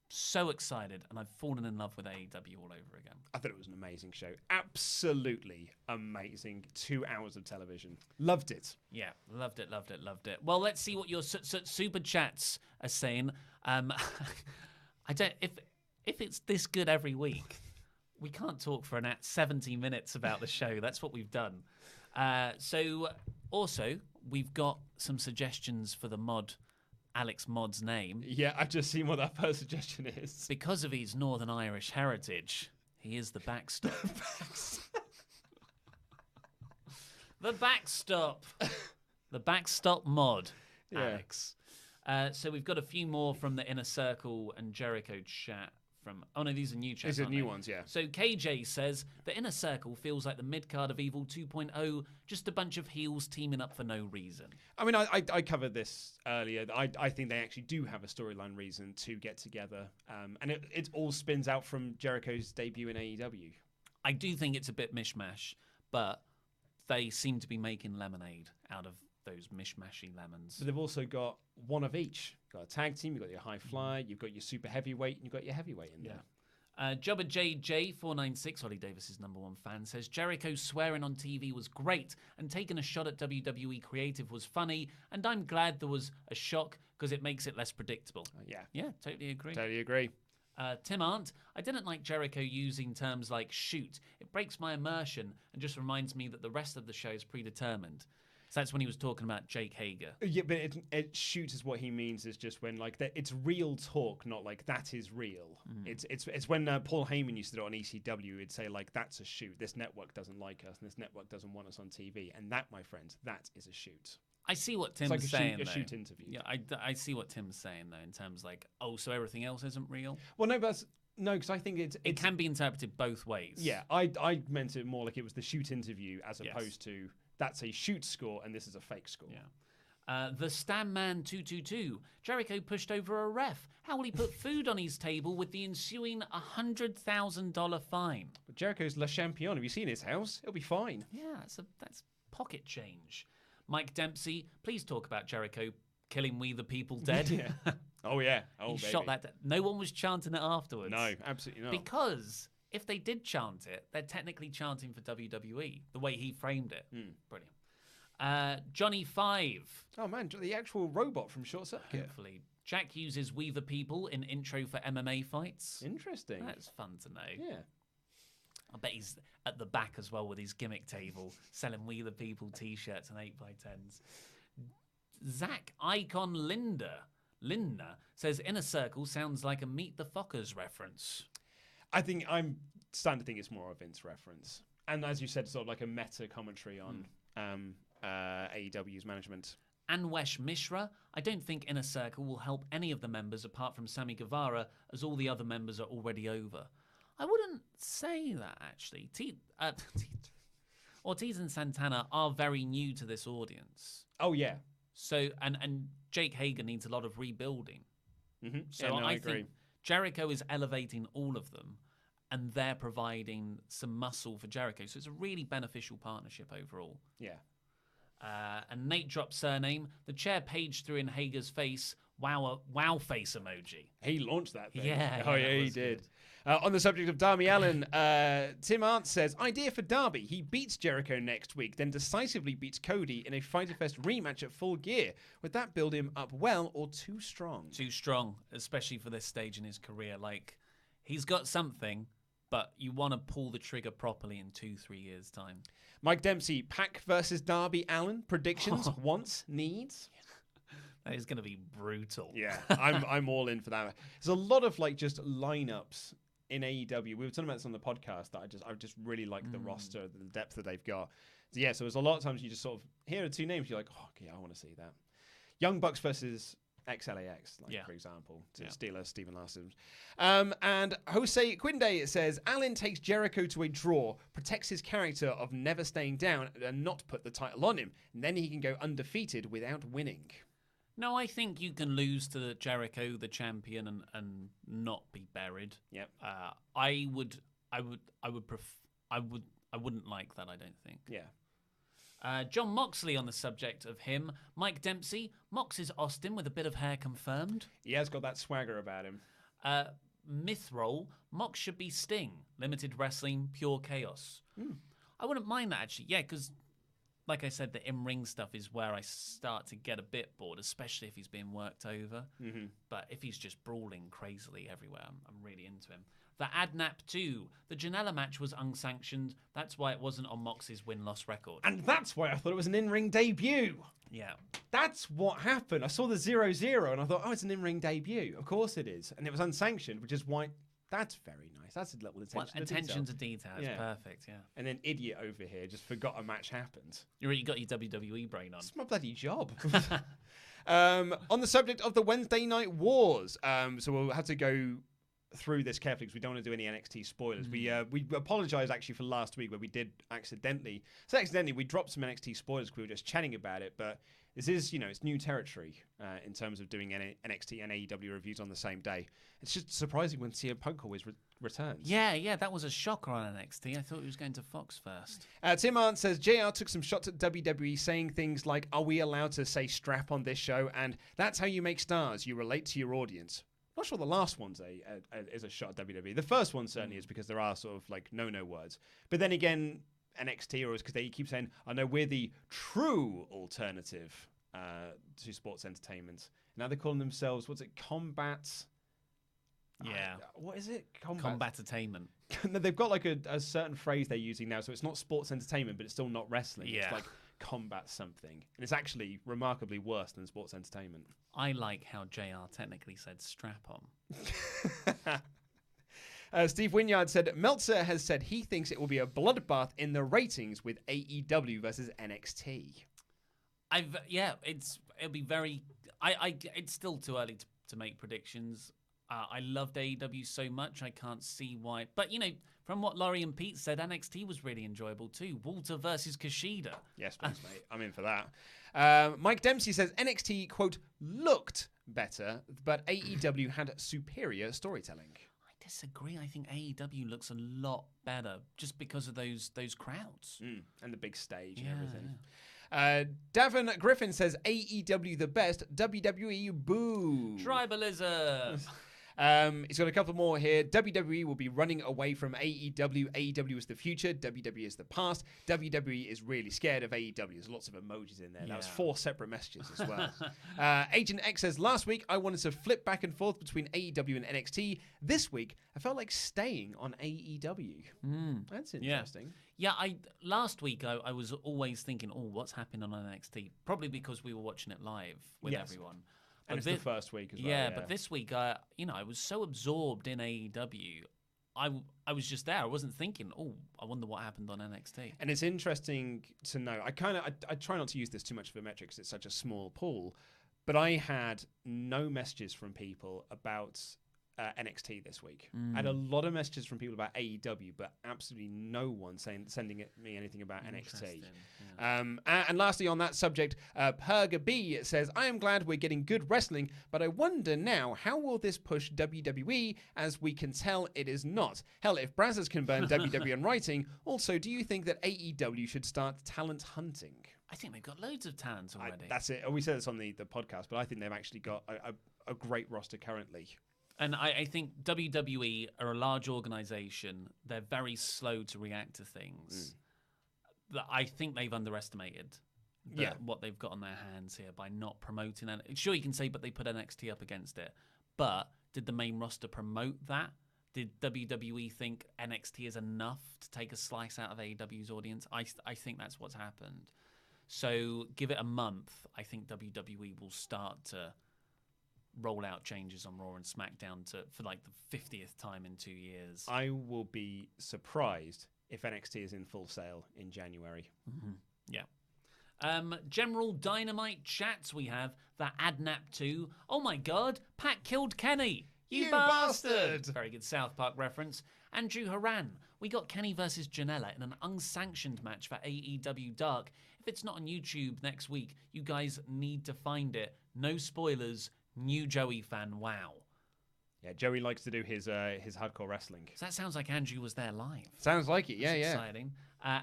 A: So excited. And I've fallen in love with AEW all over again.
B: I thought it was an amazing show. Absolutely amazing. 2 hours of television. Loved it.
A: Yeah, loved it. Well, let's see what your super chats are saying. If it's this good every week, we can't talk for 70 minutes about the show. That's what we've done. So, also, we've got some suggestions for the mod, Alex Mod's name.
B: Yeah, I've just seen what that first suggestion is.
A: Because of his Northern Irish heritage, he is the backstop. The backstop. The backstop mod, Alex. So we've got a few more from the Inner Circle and Jericho chat. These are new chats.
B: These are new ones, yeah.
A: So KJ says, the Inner Circle feels like the mid-card of Evil 2.0, just a bunch of heels teaming up for no reason.
B: I mean, I covered this earlier. I think they actually do have a storyline reason to get together. And it all spins out from Jericho's debut in AEW.
A: I do think it's a bit mishmash, but they seem to be making lemonade out of those mishmashy lemons.
B: But they've also got one of each. You've got a tag team, you've got your high flyer, you've got your super heavyweight, and you've got your heavyweight in there.
A: Jobber JJ496, Holly Davis's #1 fan, says Jericho swearing on TV was great and taking a shot at WWE creative was funny, and I'm glad there was a shock because it makes it less predictable. Yeah, totally agree. Tim Arndt, I didn't like Jericho using terms like shoot. It breaks my immersion and just reminds me that the rest of the show is predetermined. So that's when he was talking about Jake Hager.
B: Yeah, but it shoot is what he means is just when it's real talk, not like that is real. It's when Paul Heyman used to do it on ECW, he'd say like that's a shoot. This network doesn't like us, and this network doesn't want us on TV, and that, my friends, that is a shoot.
A: I see what Tim's saying.
B: A shoot interview.
A: Yeah, I see what Tim's saying though, in terms like, so everything else isn't real.
B: Well, no, but because I think it
A: can be interpreted both ways.
B: Yeah, I meant it more like it was the shoot interview as opposed to. That's a shoot score, and this is a fake score.
A: Yeah. The Stanman 222. Jericho pushed over a ref. How will he put food on his table with the ensuing $100,000 fine?
B: But Jericho's Le Champion. Have you seen his house? It'll be fine.
A: Yeah, that's pocket change. Mike Dempsey, please talk about Jericho killing We the People dead.
B: Yeah. Oh, yeah. Oh,
A: he
B: baby.
A: shot that dead. No one was chanting it afterwards.
B: No, absolutely not.
A: Because if they did chant it, they're technically chanting for WWE, the way he framed it. Brilliant. Johnny 5.
B: Oh, man, the actual robot from Short Circuit.
A: Hopefully. Jack uses We the People in intro for MMA fights.
B: Interesting.
A: That's fun to know.
B: Yeah.
A: I bet he's at the back as well with his gimmick table, selling We the People t-shirts and 8x10s. Zach Icon Lindner says Inner Circle sounds like a Meet the Fockers reference.
B: I think I'm starting to think it's more a Vince reference. And as you said, sort of like a meta commentary on AEW's management.
A: Anwesh Mishra, I don't think Inner Circle will help any of the members apart from Sammy Guevara, as all the other members are already over. I wouldn't say that, actually. Ortiz and Santana are very new to this audience.
B: Oh, yeah.
A: So, and Jake Hager needs a lot of rebuilding.
B: Mm-hmm.
A: So
B: yeah, no, I agree.
A: think Jericho is elevating all of them, and they're providing some muscle for Jericho. So it's a really beneficial partnership overall.
B: Yeah.
A: And Nate dropped surname. The chair page threw in Hager's face. Wow face emoji.
B: He launched that thing.
A: Yeah.
B: Oh, yeah, he did. On the subject of Darby Allin, Tim Arndt says, idea for Darby. He beats Jericho next week, then decisively beats Cody in a Fyter Fest rematch at Full Gear. Would that build him up well or too strong?
A: Too strong, especially for this stage in his career. Like, he's got something, but you want to pull the trigger properly in 2-3 years' time.
B: Mike Dempsey, Pac versus Darby Allin. Predictions, wants, needs.
A: That is going to be brutal.
B: Yeah, I'm all in for that. There's a lot of like just lineups in AEW. We were talking about this on the podcast that I just really like the roster, the depth that they've got. So yeah, so there's a lot of times you just sort of hear the two names, you're like, oh, okay, I want to see that. Young Bucks versus XLAX, for example, to Steelers, Stephen Larson. And Jose Quinde says, Allin takes Jericho to a draw, protects his character of never staying down and not put the title on him, and then he can go undefeated without winning.
A: No, I think you can lose to Jericho, the champion, and not be buried.
B: Yep.
A: I wouldn't like that. I don't think.
B: Yeah.
A: John Moxley on the subject of him. Mike Dempsey. Mox is Austin with a bit of hair confirmed.
B: He has got that swagger about him.
A: Mythroll. Mox should be Sting. Limited wrestling, pure chaos. I wouldn't mind that actually. Yeah, because like I said, the in-ring stuff is where I start to get a bit bored, especially if he's being worked over. Mm-hmm. But if he's just brawling crazily everywhere, I'm really into him. The Adnap 2. The Janela match was unsanctioned. That's why it wasn't on Mox's win-loss record.
B: And that's why I thought it was an in-ring debut.
A: Yeah.
B: That's what happened. I saw the 0-0 and I thought, oh, it's an in-ring debut. Of course it is. And it was unsanctioned, which is why... That's very nice. That's a little attention
A: to detail. It's perfect, yeah.
B: And then idiot over here just forgot a match happened.
A: You really got your WWE brain on.
B: It's my bloody job. On the subject of the Wednesday Night Wars, so we'll have to go through this carefully because we don't want to do any NXT spoilers. We apologise actually for last week where we did accidentally we dropped some NXT spoilers because we were just chatting about it, but this is, it's new territory in terms of doing NXT and AEW reviews on the same day. It's just surprising when CM Punk always returns.
A: Yeah, that was a shocker on NXT. I thought he was going to Fox first.
B: Tim Arndt says, JR took some shots at WWE saying things like, are we allowed to say strap on this show? And that's how you make stars. You relate to your audience. Not sure the last one's is a shot at WWE. The first one certainly is because there are sort of like no words. But then again, NXT, or is because they keep saying, I know we're the true alternative to sports entertainment. Now they're calling themselves, what's it, Combat?
A: Yeah.
B: What is it?
A: Combat-attainment.
B: No, they've got like a certain phrase they're using now, so it's not sports entertainment, but it's still not wrestling.
A: Yeah.
B: It's like combat something. And it's actually remarkably worse than sports entertainment.
A: I like how JR technically said strap on.
B: Steve Wynyard said, Meltzer has said he thinks it will be a bloodbath in the ratings with AEW versus NXT.
A: It'll be very... It's still too early to make predictions. I loved AEW so much, I can't see why. But, from what Laurie and Pete said, NXT was really enjoyable too. Walter versus Kushida.
B: Yes, please, mate. I'm in for that. Mike Dempsey says NXT, quote, looked better, but AEW had superior storytelling.
A: I disagree. I think AEW looks a lot better just because of those crowds.
B: And the big stage and everything. Yeah. Davin Griffin says AEW the best, WWE boo.
A: Tribalism.
B: He's got a couple more here. WWE will be running away from AEW. AEW is the future. WWE is the past. WWE is really scared of AEW. There's lots of emojis in there. That was 4 separate messages as well. Agent X says, last week I wanted to flip back and forth between AEW and NXT. This week I felt like staying on AEW. That's interesting.
A: Yeah, last week I was always thinking, what's happening on NXT? Probably because we were watching it live with everyone.
B: And it's the first week as well.
A: Yeah, but this week, I was so absorbed in AEW, I was just there. I wasn't thinking, I wonder what happened on NXT.
B: And it's interesting to know. I try not to use this too much of a metric because it's such a small pool, but I had no messages from people about NXT this week. I had a lot of messages from people about AEW, but absolutely no one sending me anything about NXT. Yeah. And lastly, on that subject, Perga B says, I am glad we're getting good wrestling, but I wonder now, how will this push WWE, as we can tell it is not? Hell, if Brazzers can burn WWE on writing, also, do you think that AEW should start talent hunting?
A: I think they've got loads of talent already.
B: That's it. We said this on the podcast, but I think they've actually got a great roster currently.
A: And I think WWE are a large organization. They're very slow to react to things. I think they've underestimated what they've got on their hands here by not promoting it. Sure, you can say, but they put NXT up against it. But did the main roster promote that? Did WWE think NXT is enough to take a slice out of AEW's audience? I think that's what's happened. So give it a month. I think WWE will start to roll out changes on Raw and SmackDown for like the 50th time in 2 years.
B: I will be surprised if NXT is in full sale in January.
A: Yeah. General Dynamite chats we have. The Adnap 2. Oh my God, Pat killed Kenny. You bastard. Very good South Park reference. Andrew Haran. We got Kenny versus Janela in an unsanctioned match for AEW Dark. If it's not on YouTube next week, you guys need to find it. No spoilers. New Joey fan, wow.
B: Yeah, Joey likes to do his hardcore wrestling.
A: So that sounds like Andrew was there live.
B: Sounds like it, yeah.
A: Exciting.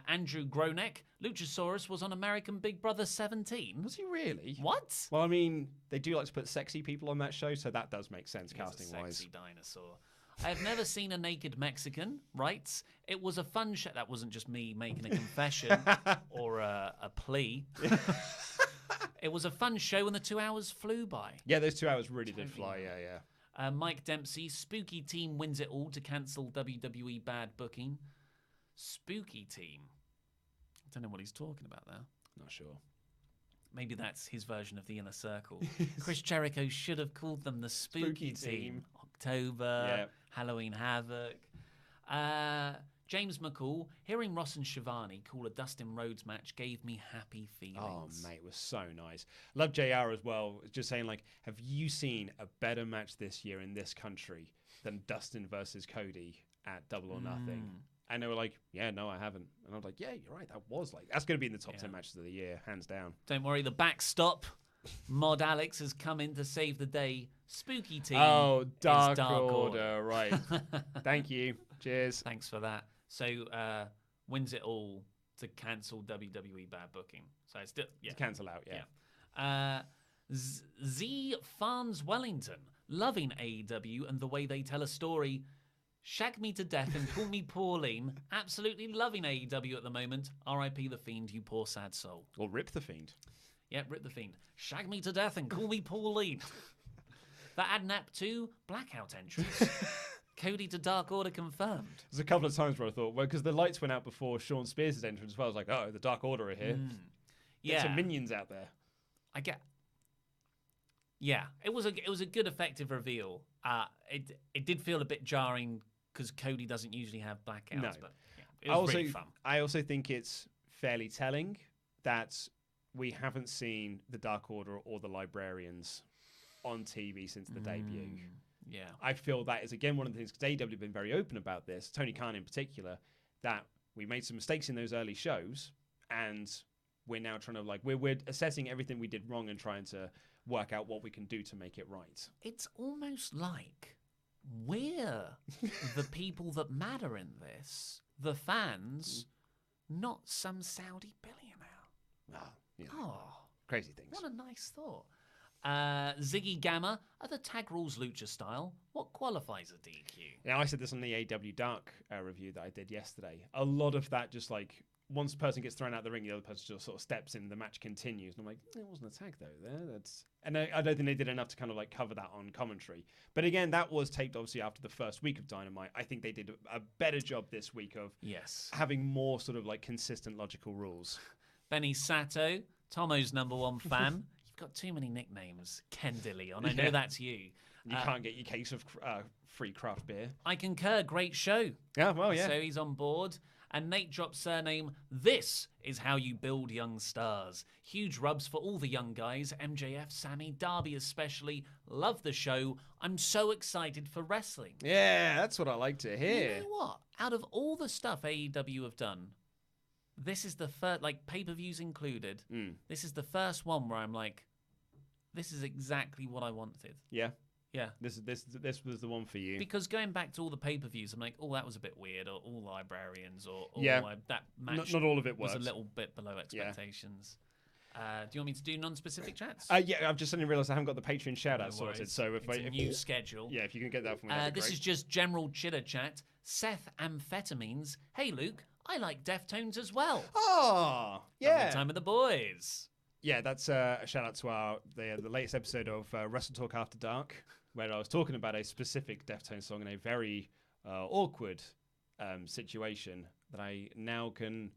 A: Andrew Gronek, Luchasaurus was on American Big Brother 17.
B: Was he really?
A: What?
B: Well, I mean, they do like to put sexy people on that show, so that does make sense casting-wise.
A: Sexy dinosaur. I have never seen a naked Mexican, writes. It was a fun show. That wasn't just me making a confession or a plea. It was a fun show and the 2 hours flew by.
B: Yeah, those 2 hours really did fly, yeah.
A: Mike Dempsey, Spooky Team wins it all to cancel WWE bad booking. Spooky Team. I don't know what he's talking about there.
B: Not sure.
A: Maybe that's his version of the Inner Circle. Chris Jericho should have called them the Spooky Team. October, Halloween Havoc. James McCall, hearing Ross and Shivani call a Dustin Rhodes match gave me happy feelings.
B: Oh, mate, it was so nice. Love JR as well. Just saying, like, have you seen a better match this year in this country than Dustin versus Cody at Double or Nothing? And they were like, yeah, no, I haven't. And I was like, yeah, you're right. That's going to be in the top 10 matches of the year, hands down.
A: Don't worry, the backstop. Mod Alex has come in to save the day. Spooky Team.
B: Oh, Dark Order. Right. Thank you. Cheers.
A: Thanks for that. So, wins it all to cancel WWE bad booking. So it's still,
B: to cancel out, yeah.
A: Z Farns Wellington, loving AEW and the way they tell a story. Shag me to death and call me Pauline. Absolutely loving AEW at the moment. R.I.P. The Fiend, you poor sad soul.
B: Or Rip the Fiend.
A: Yeah, Rip the Fiend. Shag me to death and call me Pauline. The Adnap 2 blackout entrance. Cody to Dark Order confirmed.
B: There's a couple of times where I thought, well, because the lights went out before Sean Spears' entrance as well. I was like, oh, the Dark Order are here. Get some minions out there.
A: Yeah, it was a good effective reveal. It did feel a bit jarring because Cody doesn't usually have blackouts, but it was really fun.
B: I also think it's fairly telling that we haven't seen the Dark Order or the Librarians on TV since the debut.
A: Yeah.
B: I feel that is, again, one of the things, because AEW have been very open about this, Tony Khan in particular, that we made some mistakes in those early shows, and we're now trying to, like, we're assessing everything we did wrong and trying to work out what we can do to make it right.
A: It's almost like we're the people that matter in this, the fans, not some Saudi billionaire.
B: Crazy things.
A: What a nice thought. Ziggy Gamma, are the tag rules lucha style? What qualifies a DQ?
B: Now, I said this on the AEW Dark review that I did yesterday. A lot of that just like, once a person gets thrown out the ring, the other person just sort of steps in, the match continues. And I'm like, it wasn't a tag though there. And I don't think they did enough to kind of like cover that on commentary. But again, that was taped obviously after the first week of Dynamite. I think they did a better job this week of having more sort of like consistent logical rules.
A: Benny Sato, Tomo's #1 fan. You've got too many nicknames. Ken DeLeon, I know that's you.
B: You can't get your case of free craft beer.
A: I concur, great show.
B: Yeah, well, yeah.
A: So he's on board. And Nate drops surname, this is how you build young stars. Huge rubs for all the young guys, MJF, Sammy, Darby especially. Love the show. I'm so excited for wrestling.
B: Yeah, that's what I like to hear.
A: You know what? Out of all the stuff AEW have done, this is the first, like pay-per-views included, this is the first one where I'm like, this is exactly what I wanted.
B: Yeah.
A: Yeah.
B: This was the one for you.
A: Because going back to all the pay-per-views, I'm like, oh, that was a bit weird, or all librarians, or that match
B: not all of it
A: was a little bit below expectations. Do you want me to do non-specific chats?
B: Yeah, I've just suddenly realised I haven't got the Patreon shout-out sorted. So if
A: a new schedule.
B: Yeah, if you can get that for me, that'd be
A: this
B: great.
A: is just general chitter-chat. Seth Amphetamines. Hey, Luke, I like Deftones as well.
B: Oh, yeah.
A: Lovely time with the boys.
B: Yeah, that's a shout-out to the latest episode of WrestleTalk After Dark, where I was talking about a specific Deftones song in a very awkward situation that I now can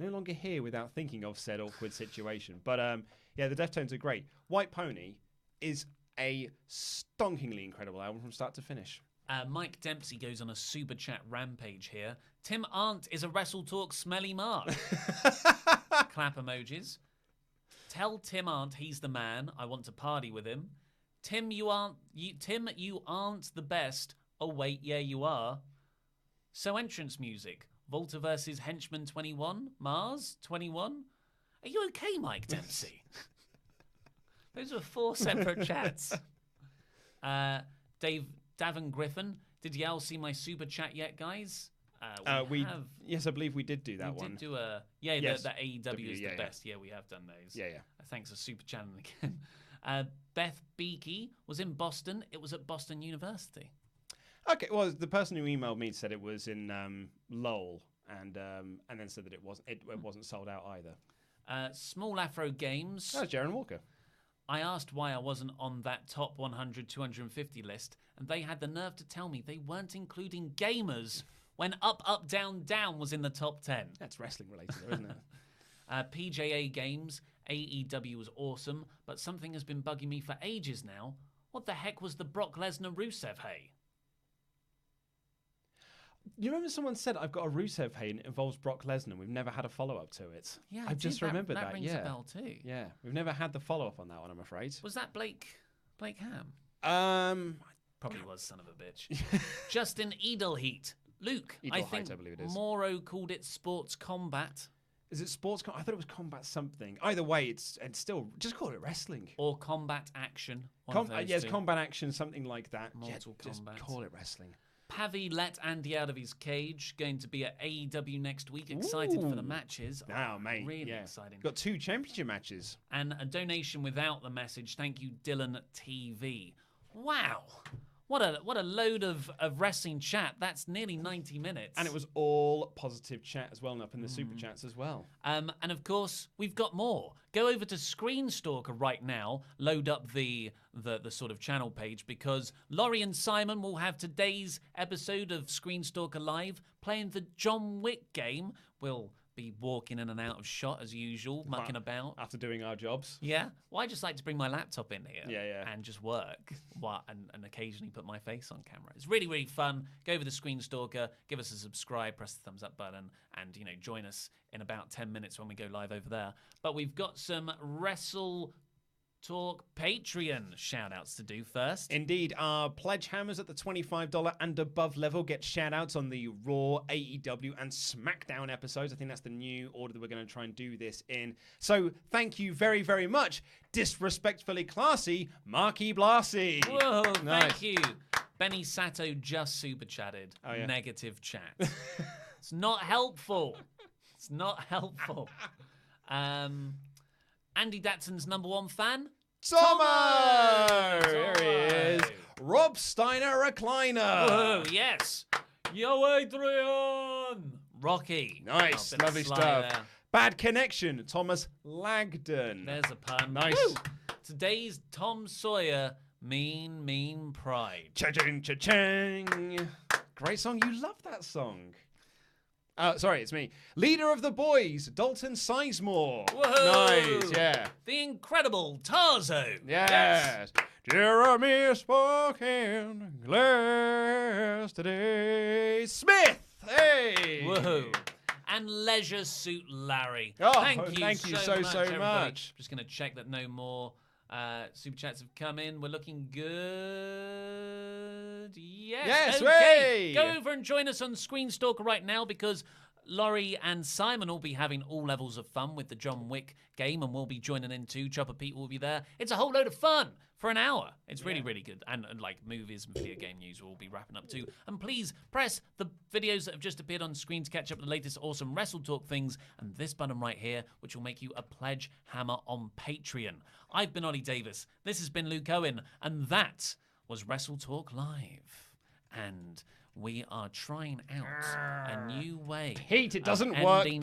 B: no longer hear without thinking of said awkward situation. But yeah, the Deftones are great. White Pony is a stonkingly incredible album from start to finish.
A: Mike Dempsey goes on a super chat rampage here. Tim Arndt is a WrestleTalk smelly mark. Clap emojis. Tell Tim Arndt he's the man. I want to party with him. Tim, you aren't the best. Oh wait, yeah you are. So entrance music. Volta versus Henchman 21. Mars 21. Are you okay, Mike Dempsey? Those were 4 separate chats. Davin Griffin. Did y'all see my super chat yet, guys?
B: Yes, I believe we did do that one.
A: We did do a... Yeah, yes. the AEW is the best. Yeah, we have done those.
B: Yeah.
A: Thanks for super chatting again. Beth Beakey was in Boston. It was at Boston University.
B: Okay, well, the person who emailed me said it was in Lowell, and then said that it wasn't sold out either.
A: Small Afro Games.
B: That's Jaron Walker.
A: I asked why I wasn't on that top 100, 250 list, and they had the nerve to tell me they weren't including gamers when Up, Up, Down, Down was in the top 10.
B: That's wrestling related, though, isn't it?
A: PJA Games, AEW was awesome, but something has been bugging me for ages now. What the heck was the Brock Lesnar-Rusev hey?
B: You remember someone said, I've got a Rusev hey and it involves Brock Lesnar. We've never had a follow-up to it.
A: Yeah,
B: I've just remembered that.
A: That rings a bell too.
B: Yeah, we've never had the follow-up on that one, I'm afraid.
A: Was that Blake Ham? Probably was, son of a bitch. Justin Edelheat. Luke, I think
B: I believe it is.
A: Moro called it Sports Combat.
B: Is it Sports Combat? I thought it was Combat something. Either way, it's still, just call it wrestling.
A: Or Combat Action.
B: Yes, Combat Action, something like that.
A: Mortal Kombat.
B: Just call it wrestling.
A: Pavi let Andy out of his cage. Going to be at AEW next week. Excited for the matches.
B: Oh, mate.
A: Really exciting.
B: Got 2 championship matches.
A: And a donation without the message. Thank you, Dylan TV. Wow. What a load of wrestling chat. That's nearly 90 minutes.
B: And it was all positive chat as well, and up in the super chats as well.
A: And of course, we've got more. Go over to Screenstalker right now, load up the sort of channel page, because Laurie and Simon will have today's episode of Screenstalker Live playing the John Wick game. We'll be walking in and out of shot as usual, mucking about.
B: After doing our jobs.
A: Yeah. Well, I just like to bring my laptop in here
B: and
A: just work and occasionally put my face on camera. It's really, really fun. Go over to Screenstalker, give us a subscribe, press the thumbs up button, and join us in about 10 minutes when we go live over there. But we've got some WrestleTalk Talk Patreon shout-outs to do first.
B: Indeed, our pledge hammers at the $25 and above level get shout-outs on the Raw, AEW, and SmackDown episodes. I think that's the new order that we're going to try and do this in. So thank you very, very much, disrespectfully classy, Marky Blassie.
A: Whoa,
B: Nice.
A: thank you. Benny Sato just super chatted.
B: Oh, yeah.
A: Negative chat. It's not helpful. It's not helpful. Andy Datson's #1 fan,
B: Tomo! There he is. Rob Steiner Recliner.
A: Whoa, yes. Yo, Adrian. Rocky.
B: Nice,
A: Oh, bit of
B: lovely
A: sly
B: stuff.
A: there.
B: Bad Connection, Thomas Lagden.
A: There's a pun.
B: Nice.
A: Woo! Today's Tom Sawyer, Mean Pride.
B: Cha-ching, cha-ching. Great song. You love that song. Sorry, it's me. Leader of the Boys, Dalton Sizemore.
A: Whoa!
B: Nice, yeah.
A: The incredible Tarzo.
B: Yes. Jeremy spoken glass today. Smith. Hey.
A: Whoa. And Leisure Suit Larry.
B: Oh,
A: thank you so much, everybody.
B: much.
A: Just going to check that no more super chats have come in. We're looking good. Yes. Okay.
B: Way.
A: Go over and join us on Screenstalker right now because Laurie and Simon will be having all levels of fun with the John Wick game, and we'll be joining in too. Chopper Pete will be there. It's a whole load of fun for an hour. It's really, really good. And like movies and video game news will be wrapping up too. And please press the videos that have just appeared on screen to catch up with the latest awesome WrestleTalk things, and this button right here, which will make you a pledge hammer on Patreon. I've been Ollie Davis. This has been Luke Owen, and that was WrestleTalk Live. And we are trying out a new way.
B: Pete, it doesn't
A: of
B: work.
A: ending